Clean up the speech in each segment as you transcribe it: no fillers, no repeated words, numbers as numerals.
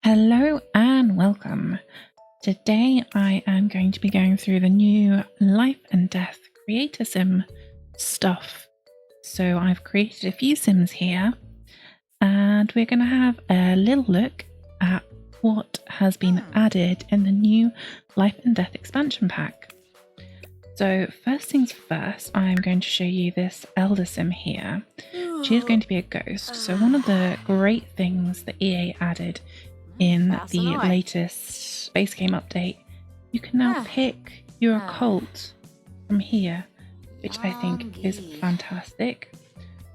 Hello and welcome. Today I am going to be going through the new Life and Death Creator Sim stuff. So I've created a few sims here and we're going to have a little look at what has been added in the new Life and Death expansion pack. So first things first, I'm going to show you this elder sim here. She is going to be a ghost. So one of the great things that EA added in the latest base game update, you can now pick your occult from here, which I think is fantastic.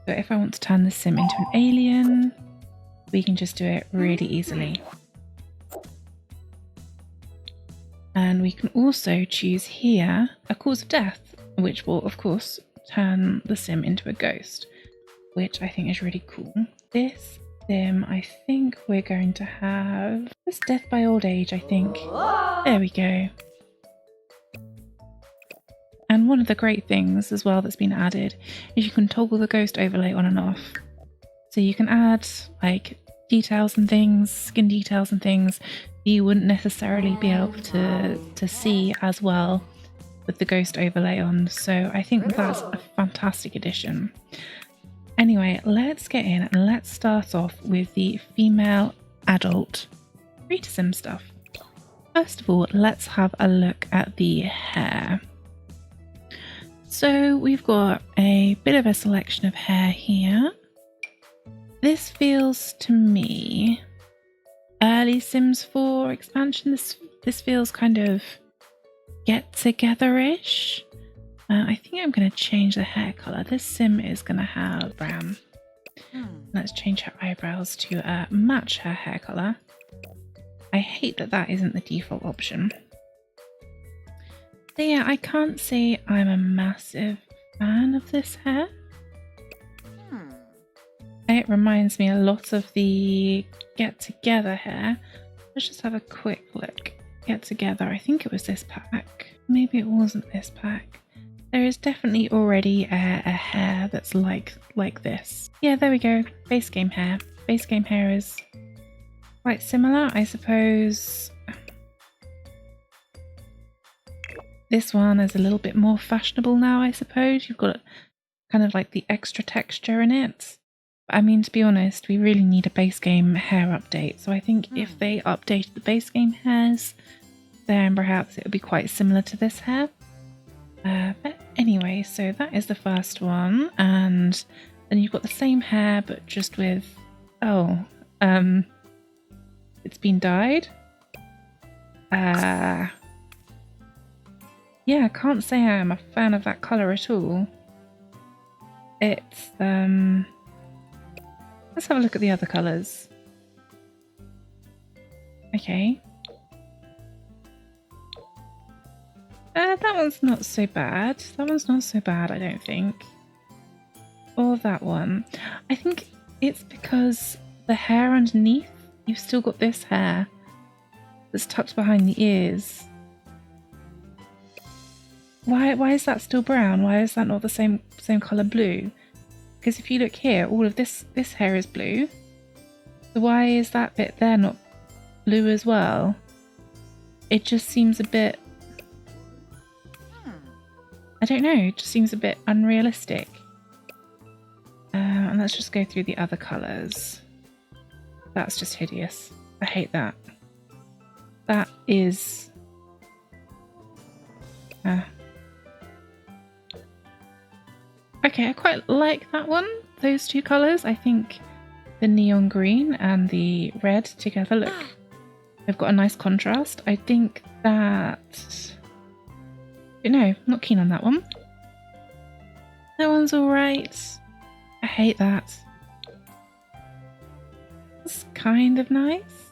So if I want to turn this sim into an alien, we can just do it really easily. And we can also choose here a cause of death, which will of course turn the sim into a ghost, which I think is really cool. This sim, I think we're going to have this death by old age, I think. There we go. And one of the great things as well that's been added is you can toggle the ghost overlay on and off. So you can add like details and things, skin details and things you wouldn't necessarily be able to see as well with the ghost overlay on. So I think that's a fantastic addition. Anyway, let's get in and let's start off with the female adult creator sim stuff. First of all, let's have a look at the hair. So we've got a bit of a selection of hair here. This feels to me early Sims 4 expansion. This feels kind of get together-ish. I think I'm going to change the hair colour. This sim is going to have brown. Let's change her eyebrows to match her hair colour. I hate that that isn't the default option. So yeah, I can't say I'm a massive fan of this hair. It reminds me a lot of the Get Together hair. Let's just have a quick look. Get Together, I think it was this pack. Maybe it wasn't this pack. There is definitely already a hair that's like this. Yeah, there we go. Base game hair. Base game hair is quite similar, I suppose. This one is a little bit more fashionable now, I suppose. You've got kind of like the extra texture in it. I mean, to be honest, we really need a base game hair update. So I think if they updated the base game hairs, then perhaps it would be quite similar to this hair. But anyway, so that is the first one. And then you've got the same hair, but just with... it's been dyed. Yeah, I can't say I am a fan of that colour at all. It's... Let's have a look at the other colours. Okay. That one's not so bad. That one's not so bad, I don't think. Or that one. I think it's because the hair underneath, you've still got this hair that's tucked behind the ears. Why is that still brown? Why is that not the same colour blue? Because if you look here, all of this hair is blue. So why is that bit there not blue as well? It just seems a bit... I don't know, it just seems a bit unrealistic. And let's just go through the other colours. That's just hideous. I hate that. That is... Okay, I quite like that one. Those two colours. I think the neon green and the red together look... They've got a nice contrast. I think that... But no, not keen on that one. That one's alright. I hate that. It's kind of nice.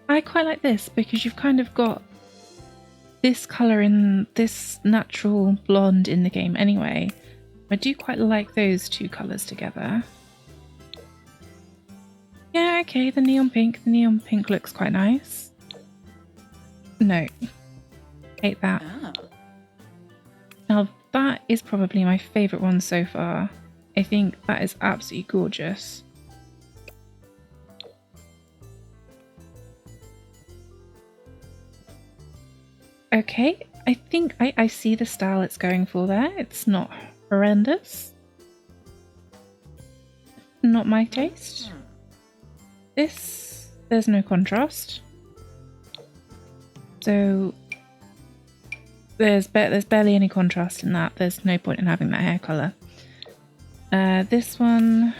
I quite like this because you've kind of got this colour in this natural blonde in the game anyway. I do quite like those two colours together. Yeah, okay, the neon pink. The neon pink looks quite nice. No. Hate that. Now that is probably my favourite one so far. I think that is absolutely gorgeous. Okay, I think I see the style it's going for there. It's not horrendous. Not my taste. This, there's no contrast. So there's barely any contrast in that. There's no point in having that hair colour. This one,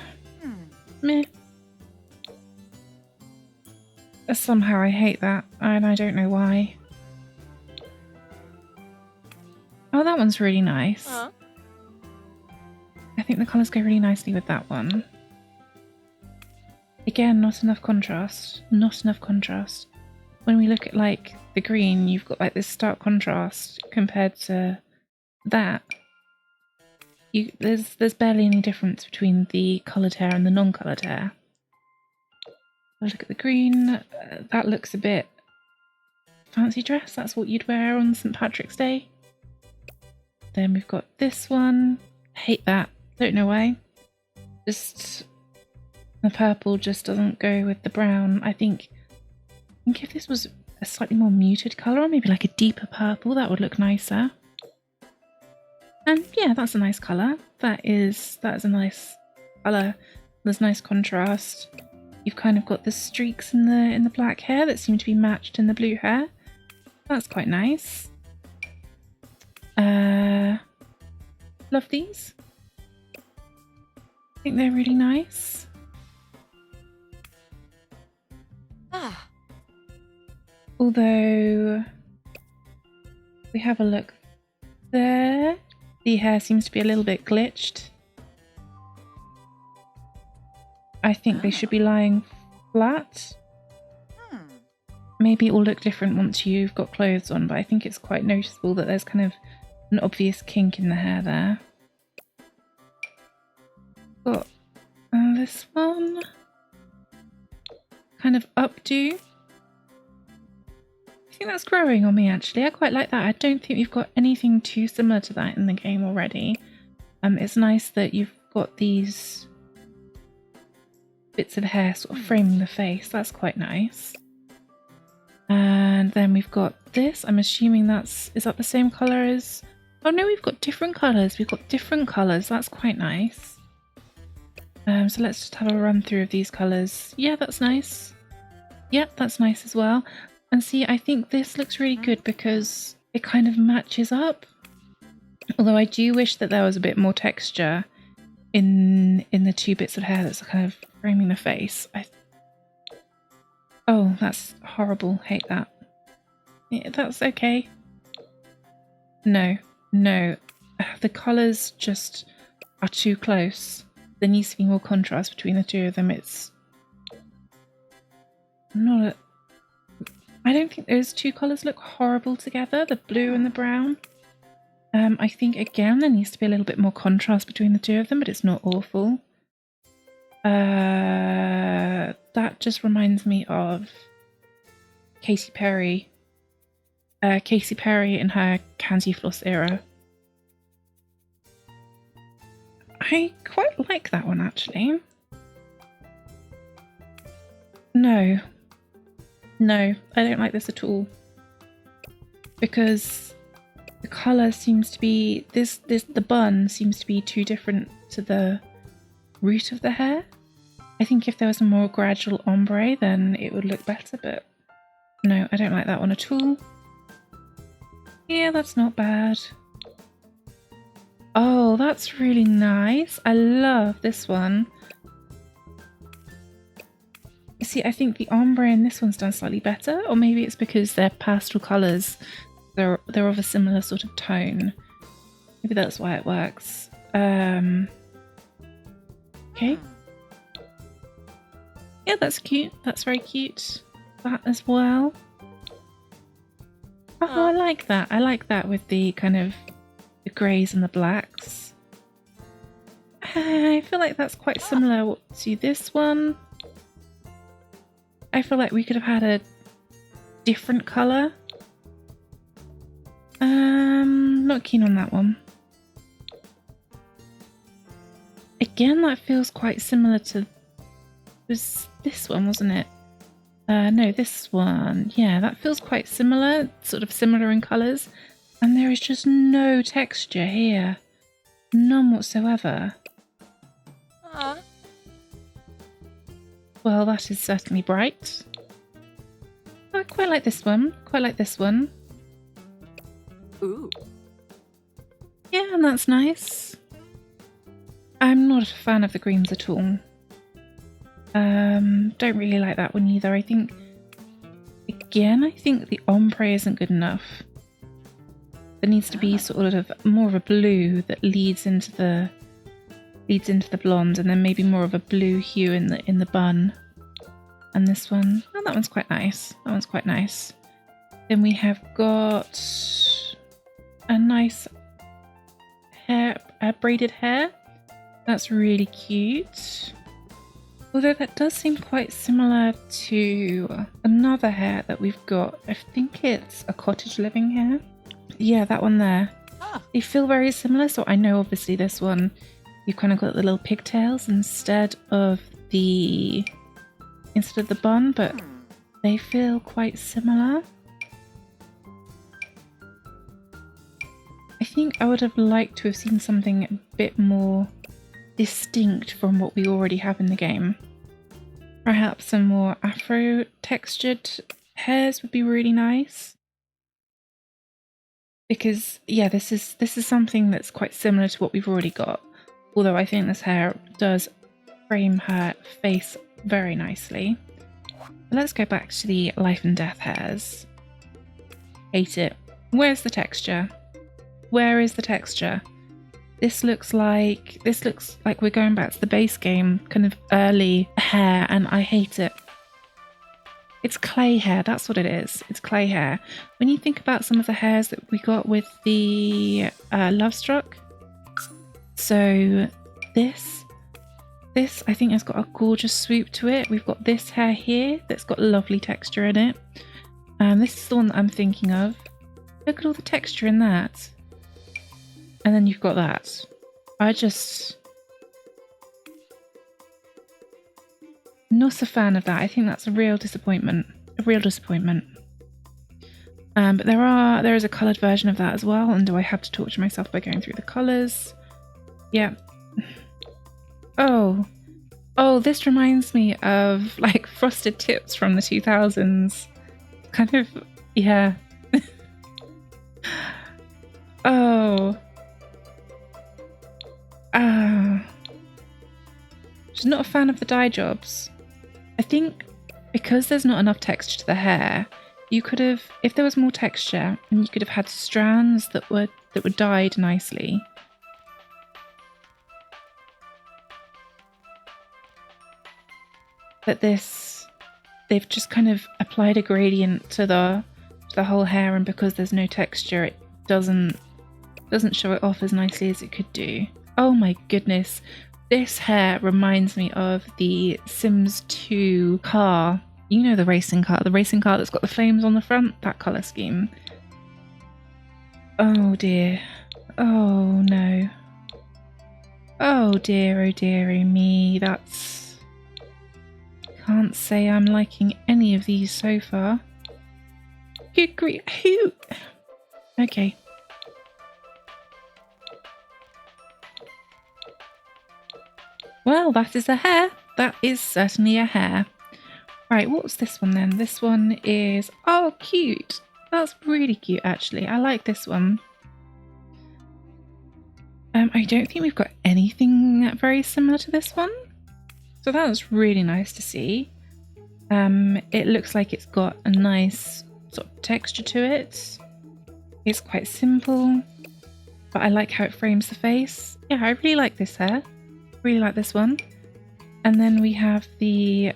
meh. Somehow I hate that, and I don't know why. Oh, that one's really nice. I think the colours go really nicely with that one. Again, not enough contrast. Not enough contrast. When we look at like the green, you've got like this stark contrast compared to that. There's barely any difference between the coloured hair and the non-coloured hair. Look at the green. That looks a bit fancy dress. That's what you'd wear on St. Patrick's Day. Then we've got this one. Hate that. Don't know why. Just the purple just doesn't go with the brown. I think if this was a slightly more muted colour, or maybe like a deeper purple, that would look nicer. And yeah, that's a nice colour. That is a nice colour. There's nice contrast. You've kind of got the streaks in the black hair that seem to be matched in the blue hair. That's quite nice. Love these. I think they're really nice. Although we have a look there, the hair seems to be a little bit glitched. I think they should be lying flat. Maybe it will look different once you've got clothes on, but I think it's quite noticeable that there's kind of an obvious kink in the hair there. Got this one. Kind of updo. I think that's growing on me actually. I quite like that. I don't think we've got anything too similar to that in the game already. It's nice that you've got these bits of hair sort of framing the face. That's quite nice. And then we've got this. I'm assuming is that the same colour as... Oh no, we've got different colours. We've got different colours. That's quite nice. So let's just have a run through of these colours. Yeah, that's nice. Yeah, that's nice as well. And see, I think this looks really good because it kind of matches up. Although I do wish that there was a bit more texture in the two bits of hair that's kind of framing the face. Oh, that's horrible. Hate that. Yeah, that's okay. No. The colours just are too close. There needs to be more contrast between the two of them. It's not a... I don't think those two colours look horrible together, the blue and the brown. I think, again, there needs to be a little bit more contrast between the two of them, but it's not awful. That just reminds me of Katy Perry. Katy Perry in her Candy Floss era. I quite like that one, actually. No, I don't like this at all. Because the colour seems to be... the bun seems to be too different to the root of the hair. I think if there was a more gradual ombre, then it would look better, but no, I don't like that one at all. Yeah, that's not bad. Oh, that's really nice. I love this one. See, I think the ombre in this one's done slightly better, or maybe it's because they're pastel colours. They're of a similar sort of tone. Maybe that's why it works. Okay. Yeah, that's cute. That's very cute. That as well. Oh, I like that. I like that with the kind of the greys and the blacks. I feel like that's quite similar to this one. I feel like we could have had a different colour. Not keen on that one. Again, that feels quite similar to this one, wasn't it? No, this one. Yeah, that feels quite similar, sort of similar in colours. And there is just no texture here. None whatsoever. Well, that is certainly bright. I quite like this one. Quite like this one. Ooh. Yeah, and that's nice. I'm not a fan of the greens at all. Don't really like that one either. I think, again, I think the ombre isn't good enough. There needs to be sort of more of a blue that leads into the blonde, and then maybe more of a blue hue in the bun. And this one, oh, that one's quite nice. That one's quite nice. Then we have got a nice hair, braided hair. That's really cute. Although that does seem quite similar to another hair that we've got. I think it's a cottage living hair. Yeah, that one there. They feel very similar, so I know obviously this one, you've kind of got the little pigtails instead of the bun, but they feel quite similar. I think I would have liked to have seen something a bit more distinct from what we already have in the game. Perhaps some more afro textured hairs would be really nice. Because yeah, this is something that's quite similar to what we've already got. Although I think this hair does frame her face very nicely. But let's go back to the life and death hairs. Hate it. Where's the texture? Where is the texture? This looks like we're going back to the base game, kind of early hair, and I hate it. It's clay hair, that's what it is. It's clay hair. When you think about some of the hairs that we got with the Love Struck, so this I think has got a gorgeous swoop to it. We've got this hair here that's got lovely texture in it. This is the one that I'm thinking of. Look at all the texture in that. And then you've got that. Not a fan of that. I think that's a real disappointment. A real disappointment. But there is a coloured version of that as well. And do I have to torture myself by going through the colours? Yeah. Oh, this reminds me of like Frosted Tips from the 2000s. Kind of, yeah. Oh. Just not a fan of the dye jobs. I think because there's not enough texture to the hair, you could have, if there was more texture, and you could have had strands that were dyed nicely. But this, they've just kind of applied a gradient to the whole hair, and because there's no texture, it doesn't show it off as nicely as it could do. Oh my goodness. This hair reminds me of the Sims 2 car. You know, the racing car that's got the flames on the front, that colour scheme. Oh dear. Oh no. Oh dear, oh dearie me. That's... Can't say I'm liking any of these so far. Good grief. Who? Okay. Well, that is a hair. That is certainly a hair. Right, what's this one then? This one is... Oh, cute. That's really cute, actually. I like this one. I don't think we've got anything very similar to this one. So that was really nice to see. It looks like it's got a nice sort of texture to it. It's quite simple, but I like how it frames the face. Yeah, I really like this hair. Really like this one. And then we have the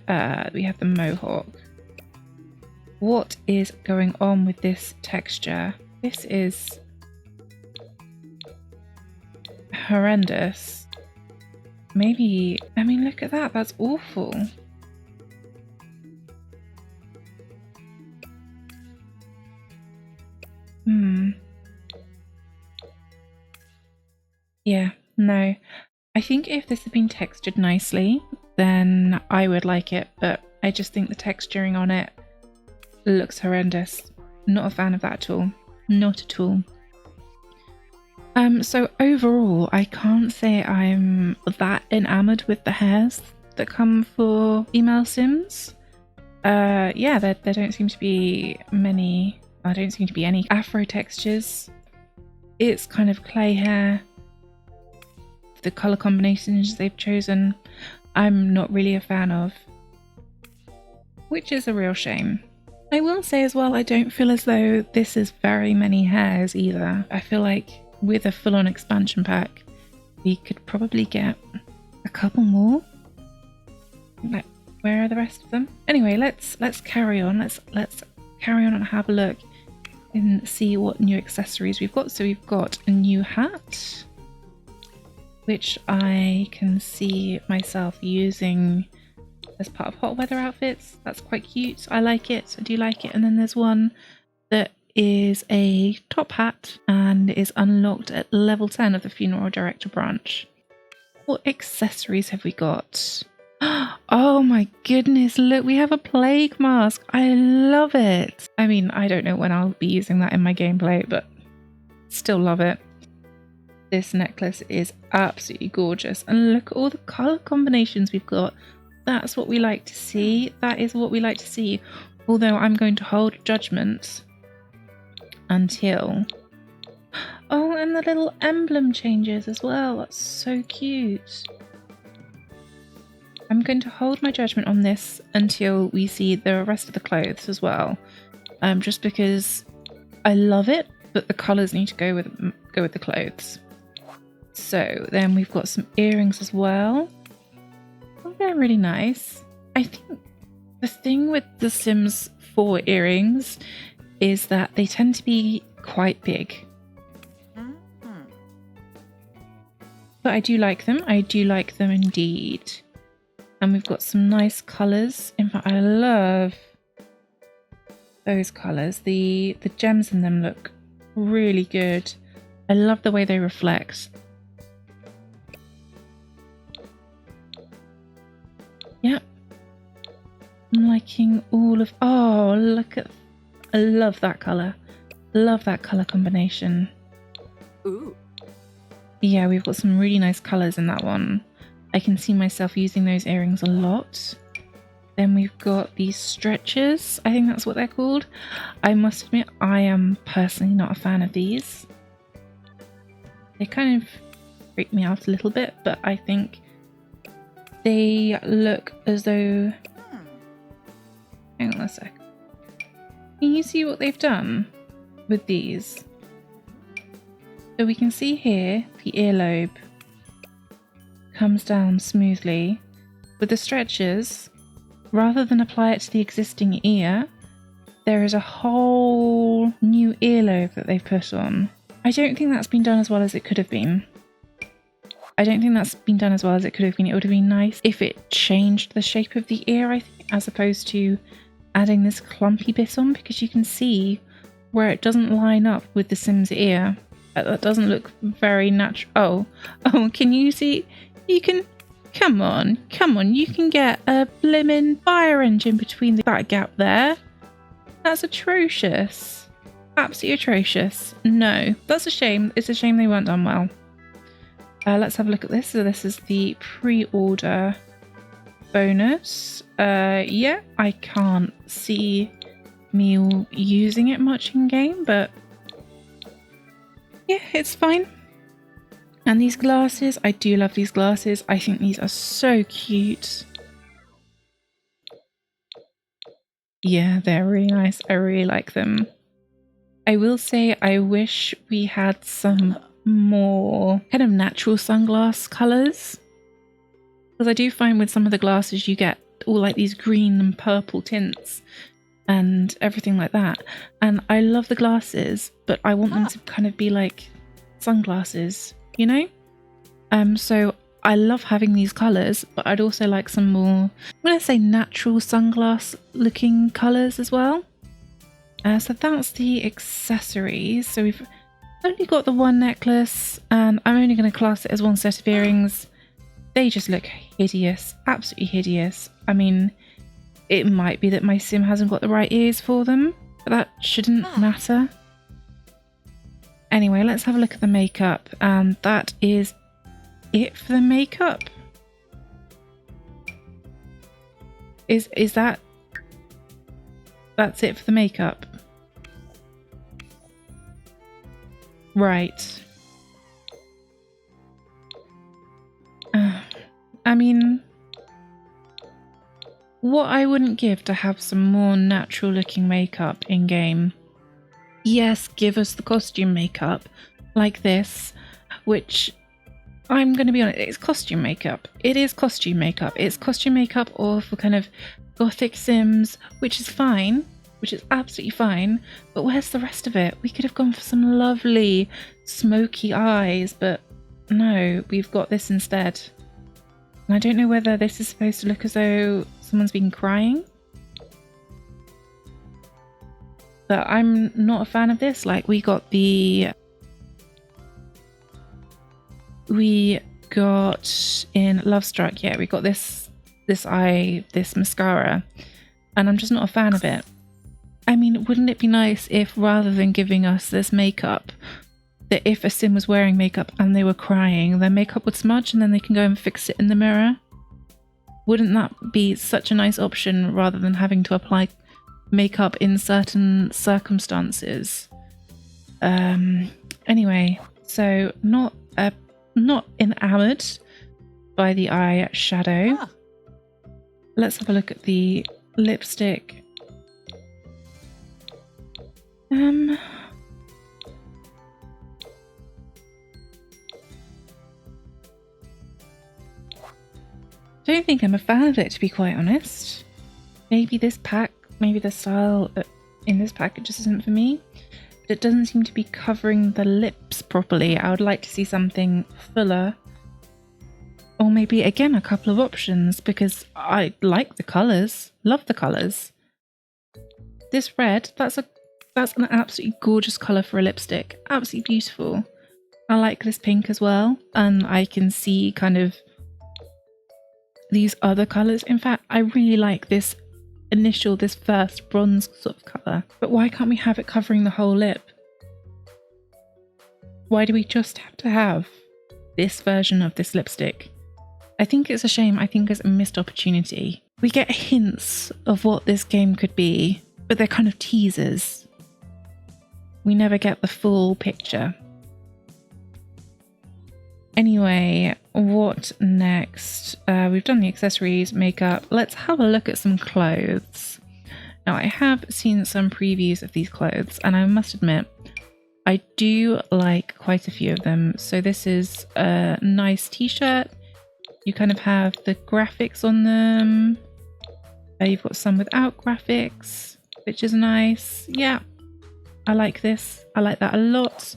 mohawk. What is going on with this texture? This is horrendous. Maybe, I mean, look at that. That's awful. Yeah, no. I think if this had been textured nicely, then I would like it, but I just think the texturing on it looks horrendous. Not a fan of that at all. Not at all. So overall, I can't say I'm that enamored with the hairs that come for female Sims. Yeah, there don't seem to be many. There don't seem to be any afro textures. It's kind of clay hair. The color combinations they've chosen, I'm not really a fan of, which is a real shame. I will say as well, I don't feel as though this is very many hairs either. I feel like with a full-on expansion pack, we could probably get a couple more. Like, where are the rest of them? Anyway, let's carry on. Let's carry on and have a look and see what new accessories we've got. So we've got a new hat, which I can see myself using as part of hot weather outfits. That's quite cute. I like it. I do like it. And then there's one that is a top hat and is unlocked at level 10 of the funeral director branch. What accessories have we got? Oh my goodness, look, we have a plague mask. I love it. I mean, I don't know when I'll be using that in my gameplay, but still love it. This necklace is absolutely gorgeous. And look at all the color combinations we've got. That's what we like to see. That is what we like to see. Although I'm going to hold judgment until... Oh, and the little emblem changes as well. That's so cute. I'm going to hold my judgment on this until we see the rest of the clothes as well. Just because I love it, but the colours need to go with the clothes. So then we've got some earrings as well. Oh, they're really nice. I think the thing with the Sims 4 earrings is that they tend to be quite big. But I do like them. I do like them indeed. And we've got some nice colours. In fact, I love those colours. The gems in them look really good. I love the way they reflect. Yep. I'm liking all of... Oh, look at... I love that colour. Love that colour combination. Ooh. Yeah, we've got some really nice colours in that one. I can see myself using those earrings a lot. Then we've got these stretchers. I think that's what they're called. I must admit, I am personally not a fan of these. They kind of freak me out a little bit, but I think they look as though... Hang on a sec. Can you see what they've done with these? So we can see here the earlobe comes down smoothly. With the stretchers, rather than apply it to the existing ear, there is a whole new earlobe that they've put on. I don't think that's been done as well as it could have been. It would have been nice if it changed the shape of the ear, I think, as opposed to adding this clumpy bit on, because you can see where it doesn't line up with the Sim's ear. That doesn't look very natural. Oh, can you see? You can... Come on, you can get a blimmin' fire engine between that gap there. That's atrocious. Absolutely atrocious. No, that's a shame. It's a shame they weren't done well. Let's have a look at this. So this is the pre-order bonus. Yeah, I can't see me using it much in game, but yeah, it's fine. And these glasses, I do love these glasses. I think these are so cute. Yeah, they're really nice. I really like them. I will say I wish we had some more kind of natural sunglass colours. Because I do find with some of the glasses you get all like these green and purple tints and everything like that. And I love the glasses, but I want them to kind of be like sunglasses, you know? So I love having these colours, but I'd also like some more, I'm going to say natural sunglass looking colours as well. So that's the accessories. So we've only got the one necklace, and I'm only going to class it as one set of earrings. They just look hideous, absolutely hideous. I mean, It might be that my sim hasn't got the right ears for them, but that shouldn't matter. Anyway, let's have a look at the makeup, and that is it for the makeup. Is that... That's it for the makeup? Right. I mean, what I wouldn't give to have some more natural looking makeup in game. Yes, give us the costume makeup like this, which I'm going to be honest, it's costume makeup. It is costume makeup. It's costume makeup or for kind of gothic sims, which is fine, which is absolutely fine. But where's the rest of it? We could have gone for some lovely smoky eyes, but no, we've got this instead. And I don't know whether this is supposed to look as though someone's been crying. But I'm not a fan of this. Like, we got in Lovestruck, yeah, we got this mascara, and I'm just not a fan of it. I mean, wouldn't it be nice if, rather than giving us this makeup, that if a sim was wearing makeup and they were crying, their makeup would smudge and then they can go and fix it in the mirror? Wouldn't that be such a nice option rather than having to apply makeup in certain circumstances? Anyway, so not enamored by the eyeshadow. Let's have a look at the lipstick. Don't think I'm a fan of it, to be quite honest. Maybe this pack, maybe the style in this package just isn't for me. But it doesn't seem to be covering the lips properly. I would like to see something fuller. Or maybe, again, a couple of options, because I like the colours. Love the colours. This red, that's an absolutely gorgeous colour for a lipstick. Absolutely beautiful. I like this pink as well. And I can see kind of these other colours. In fact, I really like this first bronze sort of colour. But why can't we have it covering the whole lip? Why do we just have to have this version of this lipstick? I think it's a shame. I think it's a missed opportunity. We get hints of what this game could be, but they're kind of teasers. We never get the full picture. Anyway, what next? We've done the accessories, makeup. Let's have a look at some clothes. Now, I have seen some previews of these clothes, and I must admit, I do like quite a few of them. So this is a nice t-shirt. You kind of have the graphics on them. You've got some without graphics, which is nice. Yeah, I like this. I like that a lot.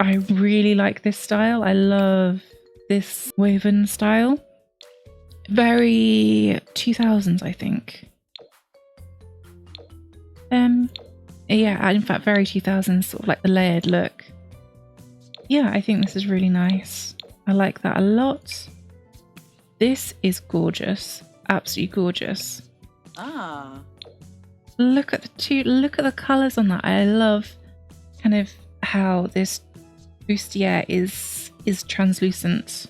I really like this style. I love this woven style. Very 2000s, I think. Yeah, in fact, very 2000s, sort of like the layered look. Yeah, I think this is really nice. I like that a lot. This is gorgeous. Absolutely gorgeous. Look at the colours on that. I love kind of how this bustier is translucent.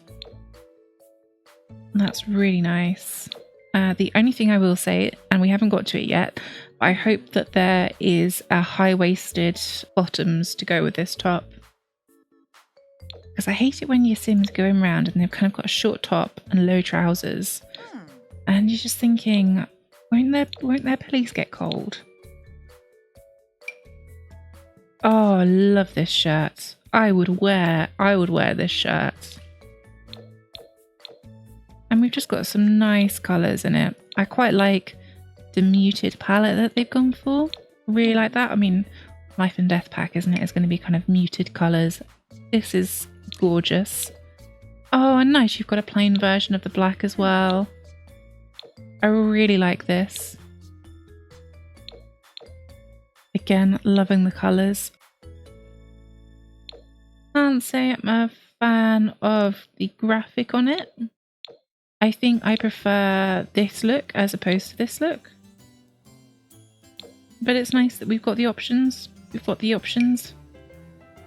That's really nice. The only thing I will say, and we haven't got to it yet, but I hope that there is a high-waisted bottoms to go with this top. Because I hate it when your Sims going around and they've kind of got a short top and low trousers. And you're just thinking, won't their bellies get cold? Oh, I love this shirt. I would wear this shirt. And we've just got some nice colours in it. I quite like the muted palette that they've gone for. Really like that. I mean, Life and Death pack, isn't it? It's going to be kind of muted colours. This is gorgeous. Oh, and nice. You've got a plain version of the black as well. I really like this. Again, loving the colours. Can't say I'm a fan of the graphic on it. I think I prefer this look as opposed to this look. But it's nice that we've got the options. We've got the options.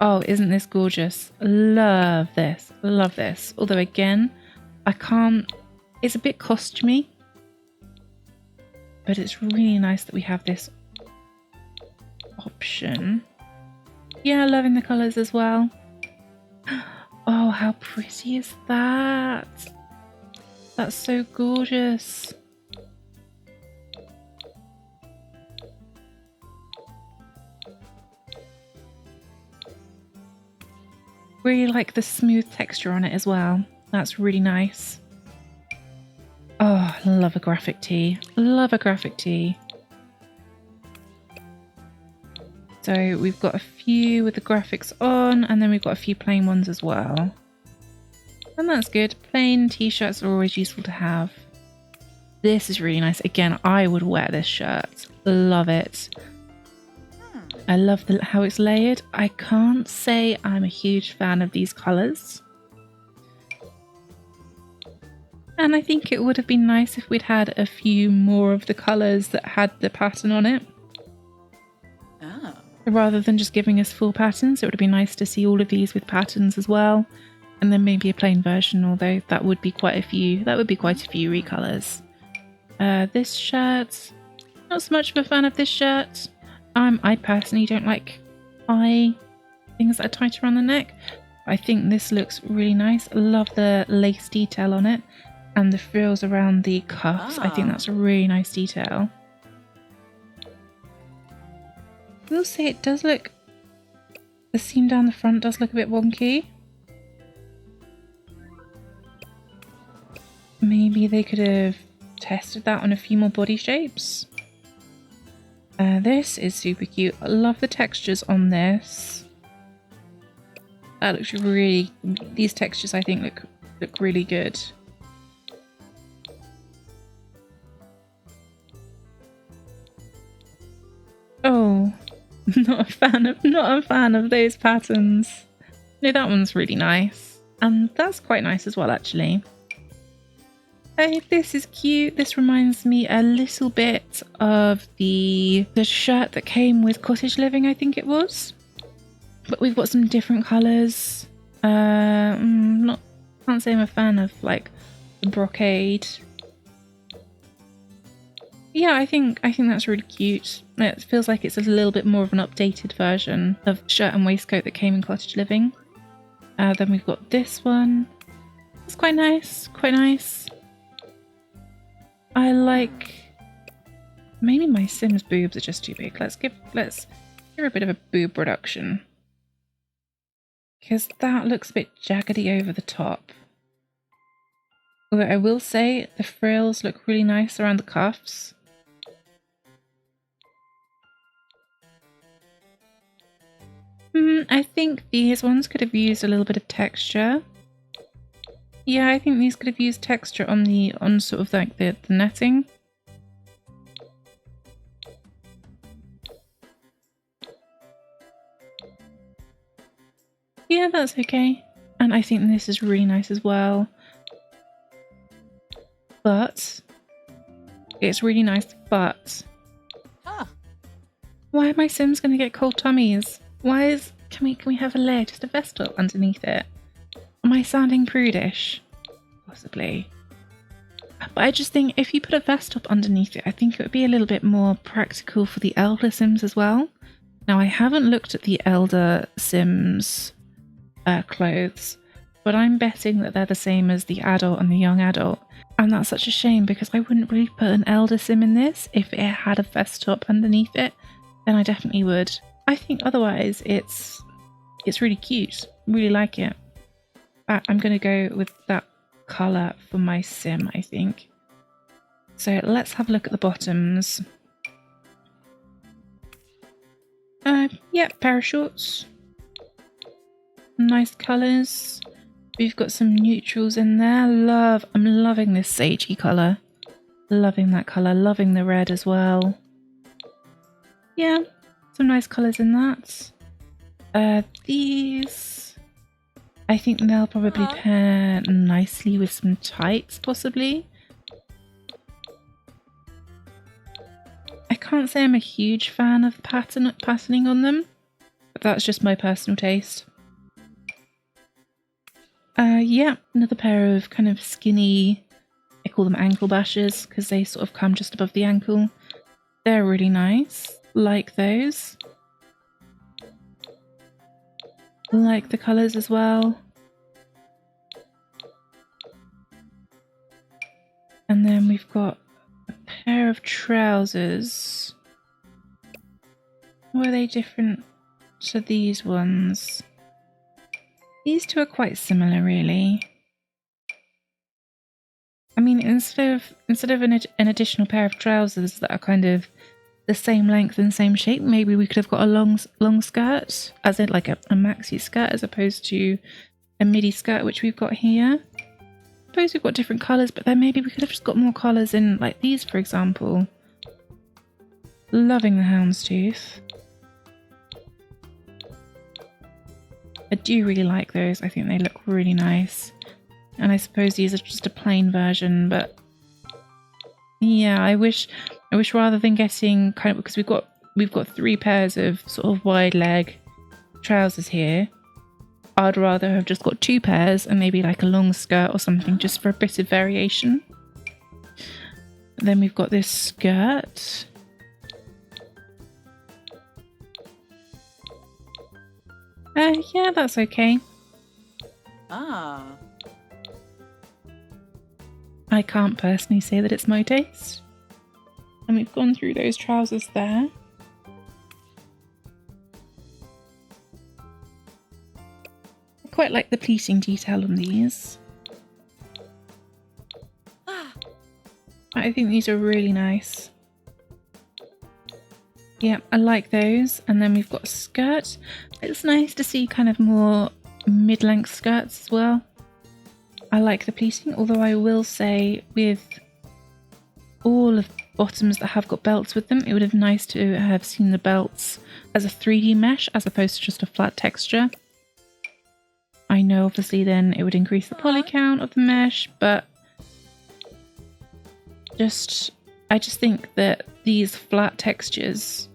Oh, isn't this gorgeous? Love this. Love this. Although again, I can't... It's a bit costumey. But it's really nice that we have this option. Yeah, loving the colours as well. Oh, how pretty is that? That's so gorgeous. Really like the smooth texture on it as well. That's really nice. Oh, love a graphic tee. Love a graphic tee. So we've got a few with the graphics on, and then we've got a few plain ones as well. And that's good. Plain t-shirts are always useful to have. This is really nice. Again, I would wear this shirt. Love it. I love how it's layered. I can't say I'm a huge fan of these colours. And I think it would have been nice if we'd had a few more of the colours that had the pattern on it. Oh. Rather than just giving us full patterns, it would have been nice to see all of these with patterns as well. And then maybe a plain version, although that would be quite a few. That would be quite a few recolours. This shirt, not so much of a fan of this shirt. I personally don't like high things that are tight around the neck. I think this looks really nice. I love the lace detail on it and the frills around the cuffs. I think that's a really nice detail. I will say it does look... The seam down the front does look a bit wonky. Maybe they could have tested that on a few more body shapes. This is super cute. I love the textures on this. That looks really... These textures I think look really good. Oh, not a fan of those patterns. No, that one's really nice. And that's quite nice as well, actually. Hey, this is cute. This reminds me a little bit of the shirt that came with Cottage Living, I think it was. But we've got some different colours. Can't say I'm a fan of like the brocade. Yeah, I think that's really cute. It feels like it's a little bit more of an updated version of shirt and waistcoat that came in Cottage Living. Then we've got this one. It's quite nice, quite nice. I like... Maybe my Sims boobs are just too big. Let's give her a bit of a boob reduction. Because that looks a bit jaggedy over the top. Although I will say the frills look really nice around the cuffs. I think these ones could have used a little bit of texture. Yeah, I think these could have used texture on sort of like the netting. Yeah, that's okay. And I think this is really nice as well. But it's really nice, but why are my Sims gonna get cold tummies? Can we have a layer, just a vest top underneath it? Am I sounding prudish? Possibly. But I just think if you put a vest top underneath it, I think it would be a little bit more practical for the elder Sims as well. Now, I haven't looked at the elder Sims clothes, but I'm betting that they're the same as the adult and the young adult. And that's such a shame because I wouldn't really put an elder Sim in this. If it had a vest top underneath it, then I definitely would. I think otherwise it's really cute. Really like it. I'm going to go with that colour for my Sim, I think. So let's have a look at the bottoms. Yeah, pair of shorts. Nice colours. We've got some neutrals in there. I'm loving this sagey colour. Loving that colour. Loving the red as well. Yeah, some nice colours in that. These... I think they'll probably Ah. pair nicely with some tights, possibly. I can't say I'm a huge fan of patterning on them, but that's just my personal taste. Yeah, another pair of kind of skinny, I call them ankle bashers because they sort of come just above the ankle. They're really nice. Like those. Like the colours as well. And then we've got a pair of trousers. Or are they different to these ones? These two are quite similar, really. I mean, instead of an additional pair of trousers that are kind of the same length and same shape, maybe we could have got a long skirt, as in like a maxi skirt, as opposed to a midi skirt, which we've got here. I suppose we've got different colours, but then maybe we could have just got more colours in, like these, for example. Loving the houndstooth. I do really like those. I think they look really nice. And I suppose these are just a plain version, but yeah, I wish rather than getting kind of, because we've got 3 pairs of sort of wide leg trousers here, I'd rather have just got 2 pairs and maybe like a long skirt or something just for a bit of variation. Then we've got this skirt. Yeah, that's okay. Ah. I can't personally say that it's my taste. And we've gone through those trousers there. I quite like the pleating detail on these. I think these are really nice. Yeah, I like those. And then we've got a skirt. It's nice to see kind of more mid-length skirts as well. I like the pleating, although I will say with all of the bottoms that have got belts with them, it would have been nice to have seen the belts as a 3D mesh as opposed to just a flat texture. I know obviously then it would increase the poly count of the mesh, but I just think that these flat textures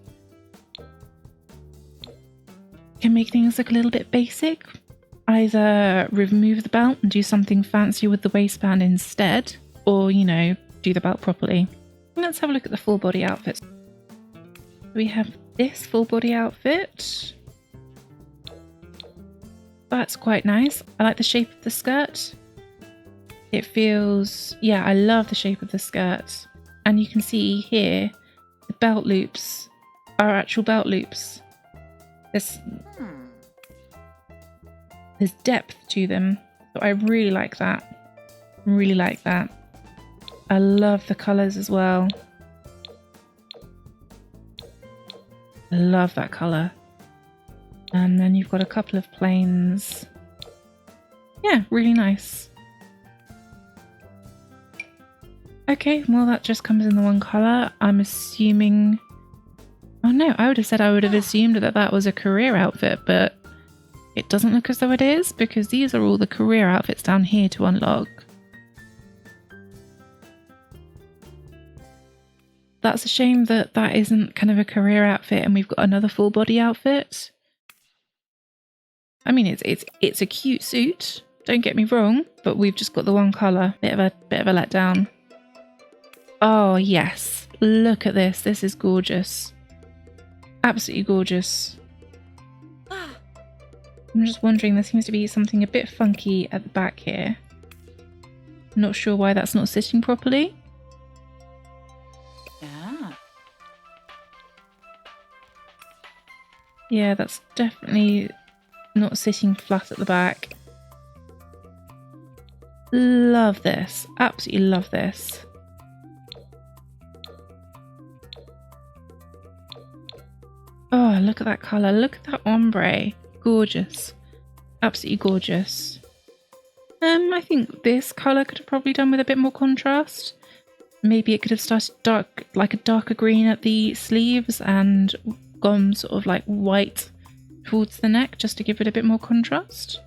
can make things look a little bit basic. Either remove the belt and do something fancy with the waistband instead, or, you know, do the belt properly. Let's have a look at the full body outfits. We have this full body outfit. That's quite nice. I like the shape of the skirt. It feels, yeah, I love the shape of the skirt. And you can see here, the belt loops are actual belt loops. There's depth to them. So I really like that. Really like that. I love the colours as well. I love that colour. And then you've got a couple of plains. Yeah, really nice. Okay, well that just comes in the one colour. I'm assuming... Oh no, I would have assumed that that was a career outfit, but it doesn't look as though it is, because these are all the career outfits down here to unlock. That's a shame that that isn't kind of a career outfit and we've got another full body outfit. I mean, it's a cute suit, don't get me wrong, but we've just got the one colour. Bit of a letdown. Oh yes, look at this. This is gorgeous. Absolutely gorgeous. I'm just wondering, there seems to be something a bit funky at the back here. I'm not sure why that's not sitting properly. Yeah, that's definitely not sitting flat at the back. Love this. Absolutely love this. Oh, look at that colour. Look at that ombre. Gorgeous. Absolutely gorgeous. I think this colour could have probably done with a bit more contrast. Maybe it could have started dark, like a darker green at the sleeves and gone sort of like white towards the neck just to give it a bit more contrast.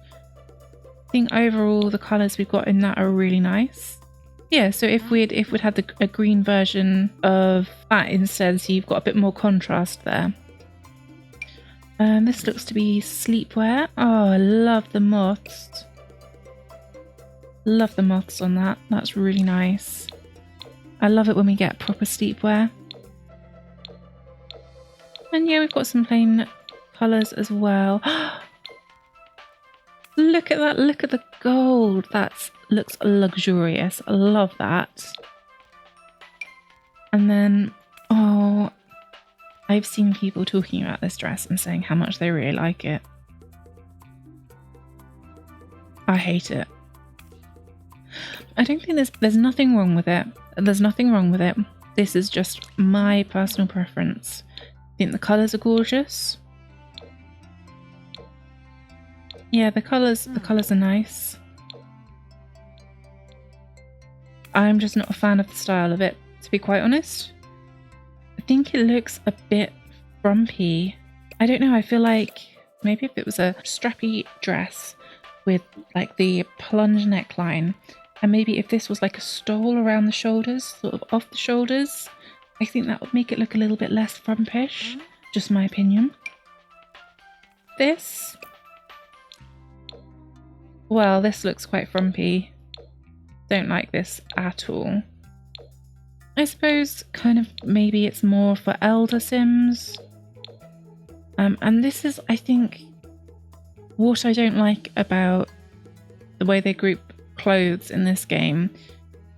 think overall the colours we've got in that are really nice. Yeah, so if we'd had a green version of that instead, so you've got a bit more contrast there. This looks to be sleepwear. Oh, I love the moths. Love the moths on that. That's really nice. I love it when we get proper sleepwear. And yeah, we've got some plain colours as well. Look at that, look at the gold. That looks luxurious. I love that. And then, oh, I've seen people talking about this dress and saying how much they really like it. I hate it. I don't think there's nothing wrong with it. There's nothing wrong with it. This is just my personal preference. I think the colours are gorgeous. Yeah, the colours are nice. I'm just not a fan of the style of it, to be quite honest. I think it looks a bit frumpy. I don't know, I feel like maybe if it was a strappy dress with like the plunge neckline, and maybe if this was like a stole around the shoulders, sort of off the shoulders, I think that would make it look a little bit less frumpish. Just my opinion. This, well, this looks quite frumpy. Don't like this at all. I suppose kind of maybe it's more for elder Sims. And this is, I think, what I don't like about the way they group clothes in this game.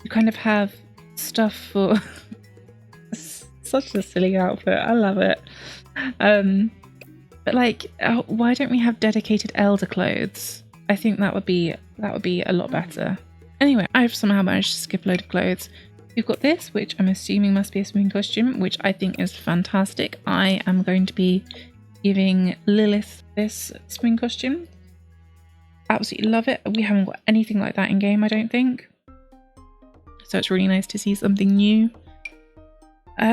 You kind of have stuff for such a silly outfit. I love it. But like, why don't we have dedicated elder clothes? I think that would be a lot better. Anyway, I've somehow managed to skip a load of clothes. You've got this, which I'm assuming must be a swimming costume, which I think is fantastic. I am going to be giving Lilith this swimming costume. Absolutely love it. We haven't got anything like that in game, I don't think. So it's really nice to see something new.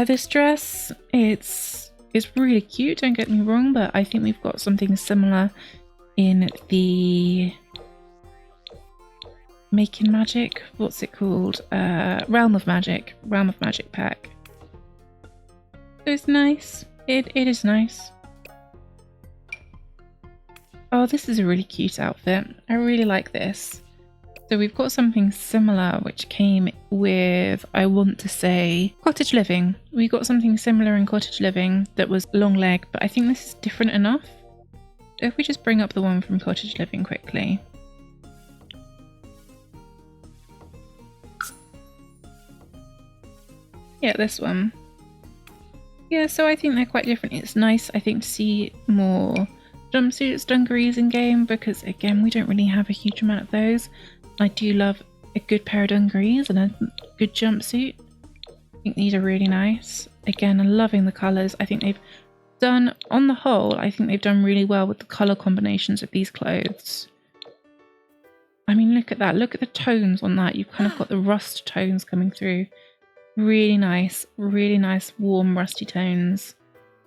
This dress, it's really cute, don't get me wrong, but I think we've got something similar in the Making Magic, what's it called? Realm of Magic pack. So it's nice. It is nice. Oh, this is a really cute outfit. I really like this. So we've got something similar which came with, I want to say, Cottage Living. We got something similar in Cottage Living that was long leg, but I think this is different enough. If we just bring up the one from Cottage Living quickly. Yeah, this one. Yeah, so I think they're quite different. It's nice, I think, to see more jumpsuits, dungarees in game, because again, we don't really have a huge amount of those. I do love a good pair of dungarees and a good jumpsuit. I think these are really nice. Again, I'm loving the colours. I think they've done, on the whole, I think they've done really well with the colour combinations of these clothes. I mean, look at that. Look at the tones on that. You've kind of got the rust tones coming through. Really nice warm rusty tones.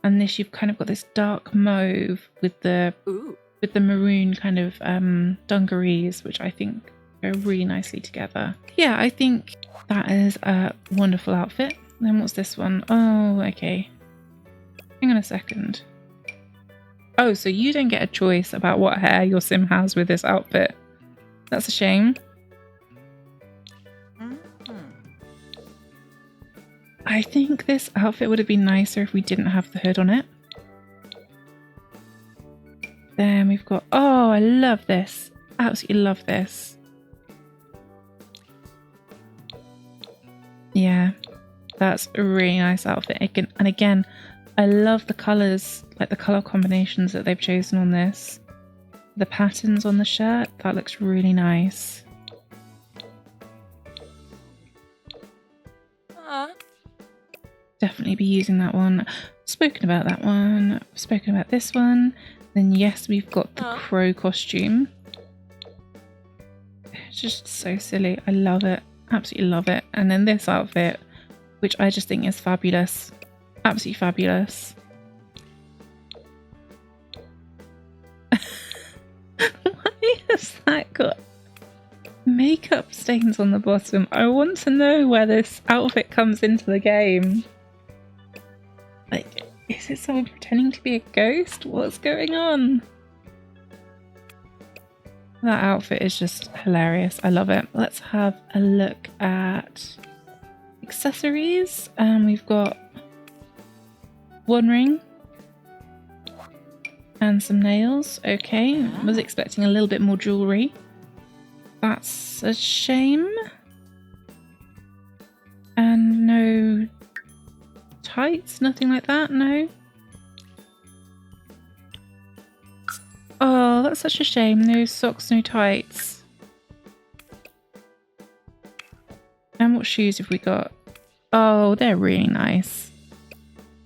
And this, you've kind of got this dark mauve with the maroon kind of dungarees, which I think go really nicely together. Yeah, I think that is a wonderful outfit. Then what's this one? Oh, okay. Hang on a second. Oh, so you don't get a choice about what hair your sim has with this outfit. That's a shame. I think this outfit would have been nicer if we didn't have the hood on it. Then we've got, oh, I love this. Absolutely love this. Yeah, that's a really nice outfit. And again, I love the colours, like the colour combinations that they've chosen on this. The patterns on the shirt, that looks really nice. Definitely be using that one. Spoken about that one. Spoken about this one. Then yes, we've got the crow costume. It's just so silly. I love it. Absolutely love it. And then this outfit, which I just think is fabulous. Absolutely fabulous. Why has that got makeup stains on the bottom. I want to know where this outfit comes into the game. Like, is it someone pretending to be a ghost? What's going on? That outfit is just hilarious. I love it. Let's have a look at accessories. We've got one ring and some nails. Okay, was expecting a little bit more jewellery. That's a shame. And no tights, nothing like that, no. Oh, that's such a shame. No socks, no tights. And what shoes have we got? Oh, they're really nice.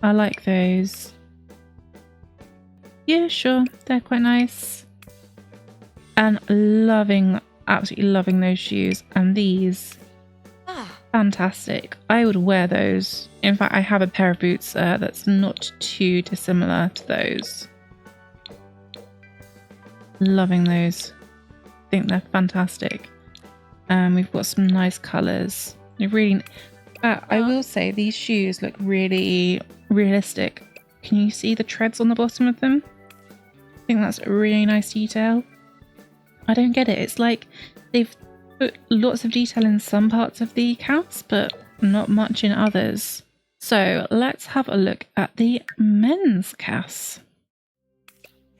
I like those. Yeah, sure. They're quite nice. And absolutely loving those shoes. And these. Fantastic. I would wear those. In fact, I have a pair of boots that's not too dissimilar to those. Loving those. I think they're fantastic. We've got some nice colours. They really. I will say these shoes look really realistic. Can you see the treads on the bottom of them? I think that's a really nice detail. I don't get it. It's like they've put lots of detail in some parts of the CAS, but not much in others. So let's have a look at the men's CAS.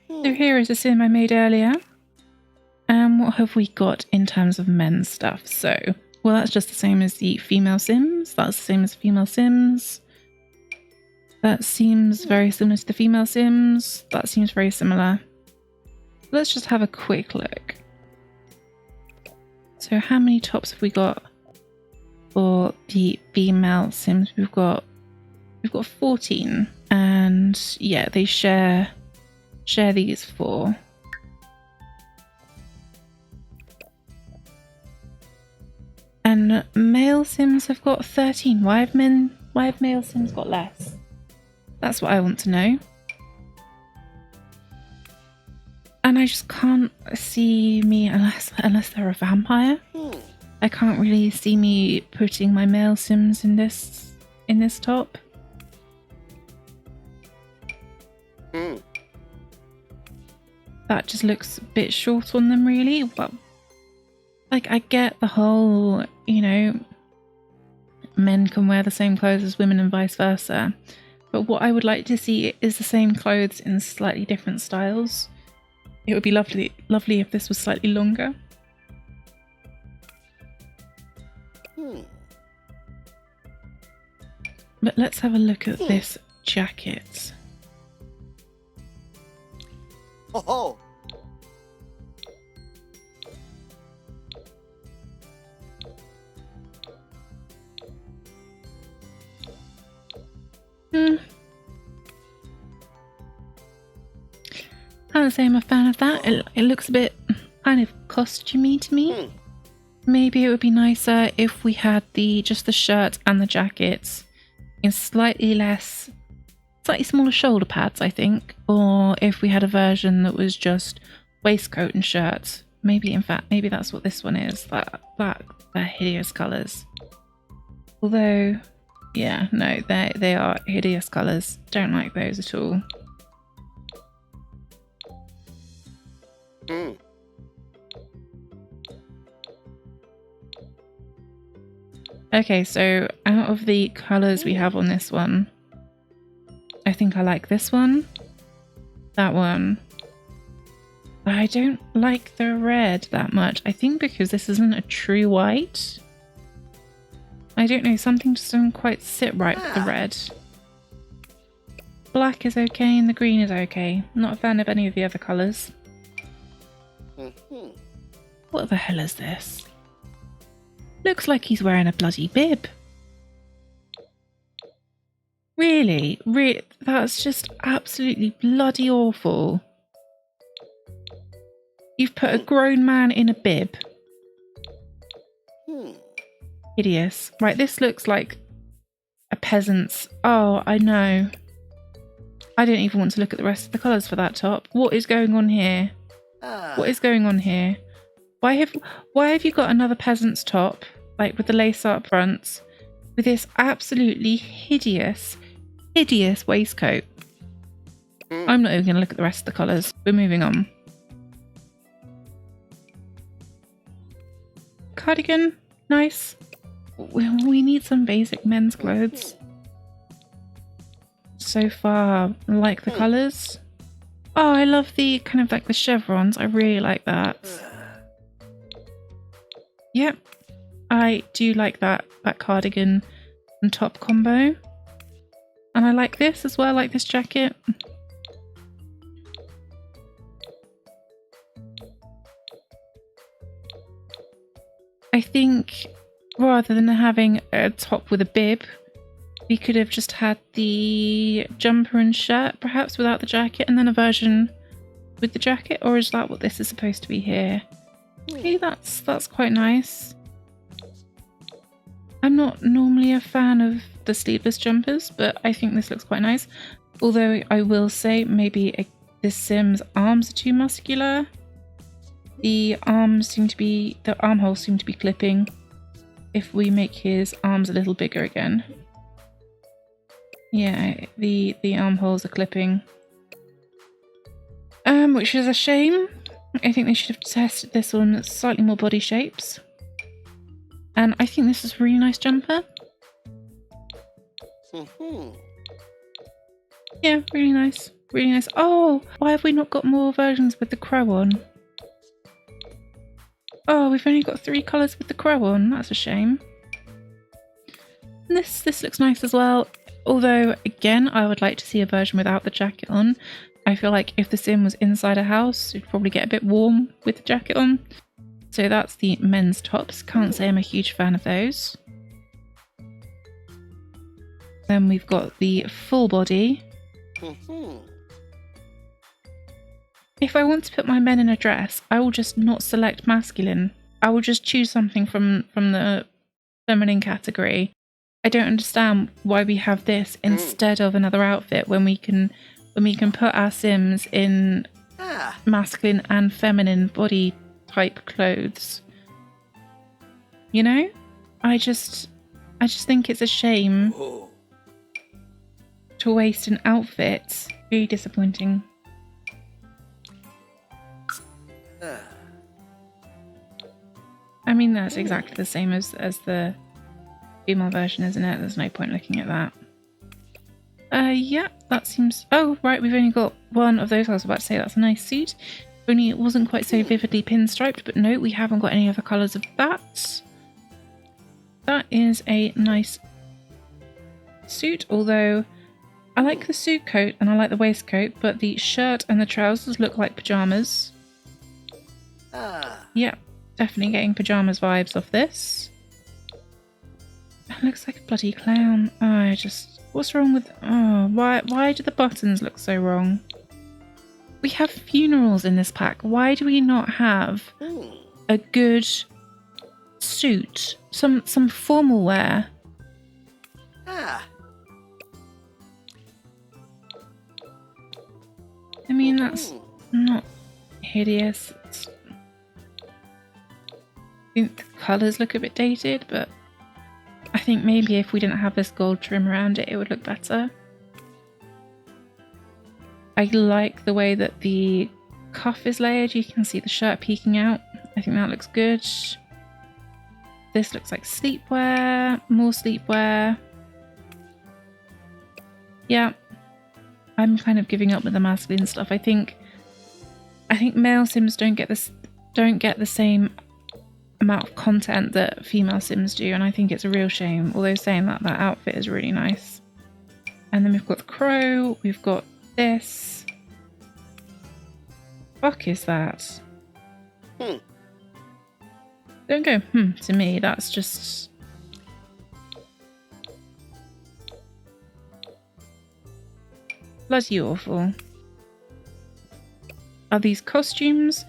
So here is a sim I made earlier. And what have we got in terms of men's stuff? So, well, that's just the same as the female sims. That's the same as female sims. That seems very similar to the female sims. That seems very similar. Let's just have a quick look. So how many tops have we got for the female sims? We've got 14. And yeah, they share these 4. And male sims have got 13. Why have male sims got less? That's what I want to know. And I just can't see me, unless they're a vampire. I can't really see me putting my male sims in this top. That just looks a bit short on them, really. But like, I get the whole, you know, men can wear the same clothes as women and vice versa. But what I would like to see is the same clothes in slightly different styles. It would be lovely if this was slightly longer. But let's have a look at this jacket. Oh. I would say I'm a fan of that. It looks a bit kind of costumey to me. Maybe it would be nicer if we had just the shirt and the jackets in slightly smaller shoulder pads, I think. Or if we had a version that was just waistcoat and shirt. Maybe that's what this one is. They're hideous colours. Although, yeah, no, they are hideous colours. Don't like those at all. Okay, so out of the colours we have on this one, I think I like this one, that one. I don't like the red that much. I think because this isn't a true white. I don't know, something just doesn't quite sit right with the red. Black is okay and the green is okay. Not a fan of any of the other colours. What the hell is this? Looks like he's wearing a bloody bib. Really? That's just absolutely bloody awful. You've put a grown man in a bib. Hideous. Right, this looks like a peasant's. Oh, I know. I don't even want to look at the rest of the colours for that top. What is going on here? What is going on here? Why have you got another peasant's top, like with the lace up fronts, with this absolutely hideous waistcoat? I'm not even going to look at the rest of the colours. We're moving on. Cardigan, nice. We need some basic men's clothes. So far, I like the colours. Oh, I love the kind of like the chevrons. I really like that. Yep, I do like that cardigan and top combo. And I like this as well, like this jacket. I think rather than having a top with a bib, we could have just had the jumper and shirt, perhaps without the jacket, and then a version with the jacket. Or is that what this is supposed to be here? Okay, that's quite nice. I'm not normally a fan of the sleeveless jumpers, but I think this looks quite nice. Although I will say maybe this Sim's arms are too muscular. The armholes seem to be clipping. If we make his arms a little bigger again. Yeah, the armholes are clipping. Which is a shame. I think they should have tested this on slightly more body shapes. And I think this is a really nice jumper. Yeah, really nice. Really nice. Oh, why have we not got more versions with the crow on? Oh, we've only got 3 colours with the crow on. That's a shame. And this looks nice as well. Although, again, I would like to see a version without the jacket on. I feel like if the Sim was inside a house, it'd probably get a bit warm with the jacket on. So that's the men's tops. Can't say I'm a huge fan of those. Then we've got the full body. If I want to put my men in a dress, I will just not select masculine. I will just choose something from the feminine category. I don't understand why we have this instead of another outfit when we can put our Sims in masculine and feminine body type clothes. You know? I just think it's a shame to waste an outfit. Really disappointing. I mean, that's exactly the same as the female version, isn't it? There's no point looking at that. Yeah, that seems... Oh, right, we've only got one of those. I was about to say that's a nice suit. Only it wasn't quite so vividly pinstriped, but no, we haven't got any other colours of that. That is a nice suit, although I like the suit coat and I like the waistcoat, but the shirt and the trousers look like pyjamas. Yeah, definitely getting pyjamas vibes off this. It looks like a bloody clown. Oh, what's wrong with... Oh, why do the buttons look so wrong? We have funerals in this pack. Why do we not have a good suit? Some formal wear? I mean, that's not hideous. I think the colours look a bit dated, but I think maybe if we didn't have this gold trim around it, it would look better. I like the way that the cuff is layered. You can see the shirt peeking out. I think that looks good. This looks like sleepwear, more sleepwear. Yeah, I'm kind of giving up with the masculine stuff. I think male Sims don't get the same amount of content that female Sims do, and I think it's a real shame. Although saying that outfit is really nice. And then we've got the crow, we've got this. Fuck is that? Don't go to me, that's just... bloody awful. Are these costumes?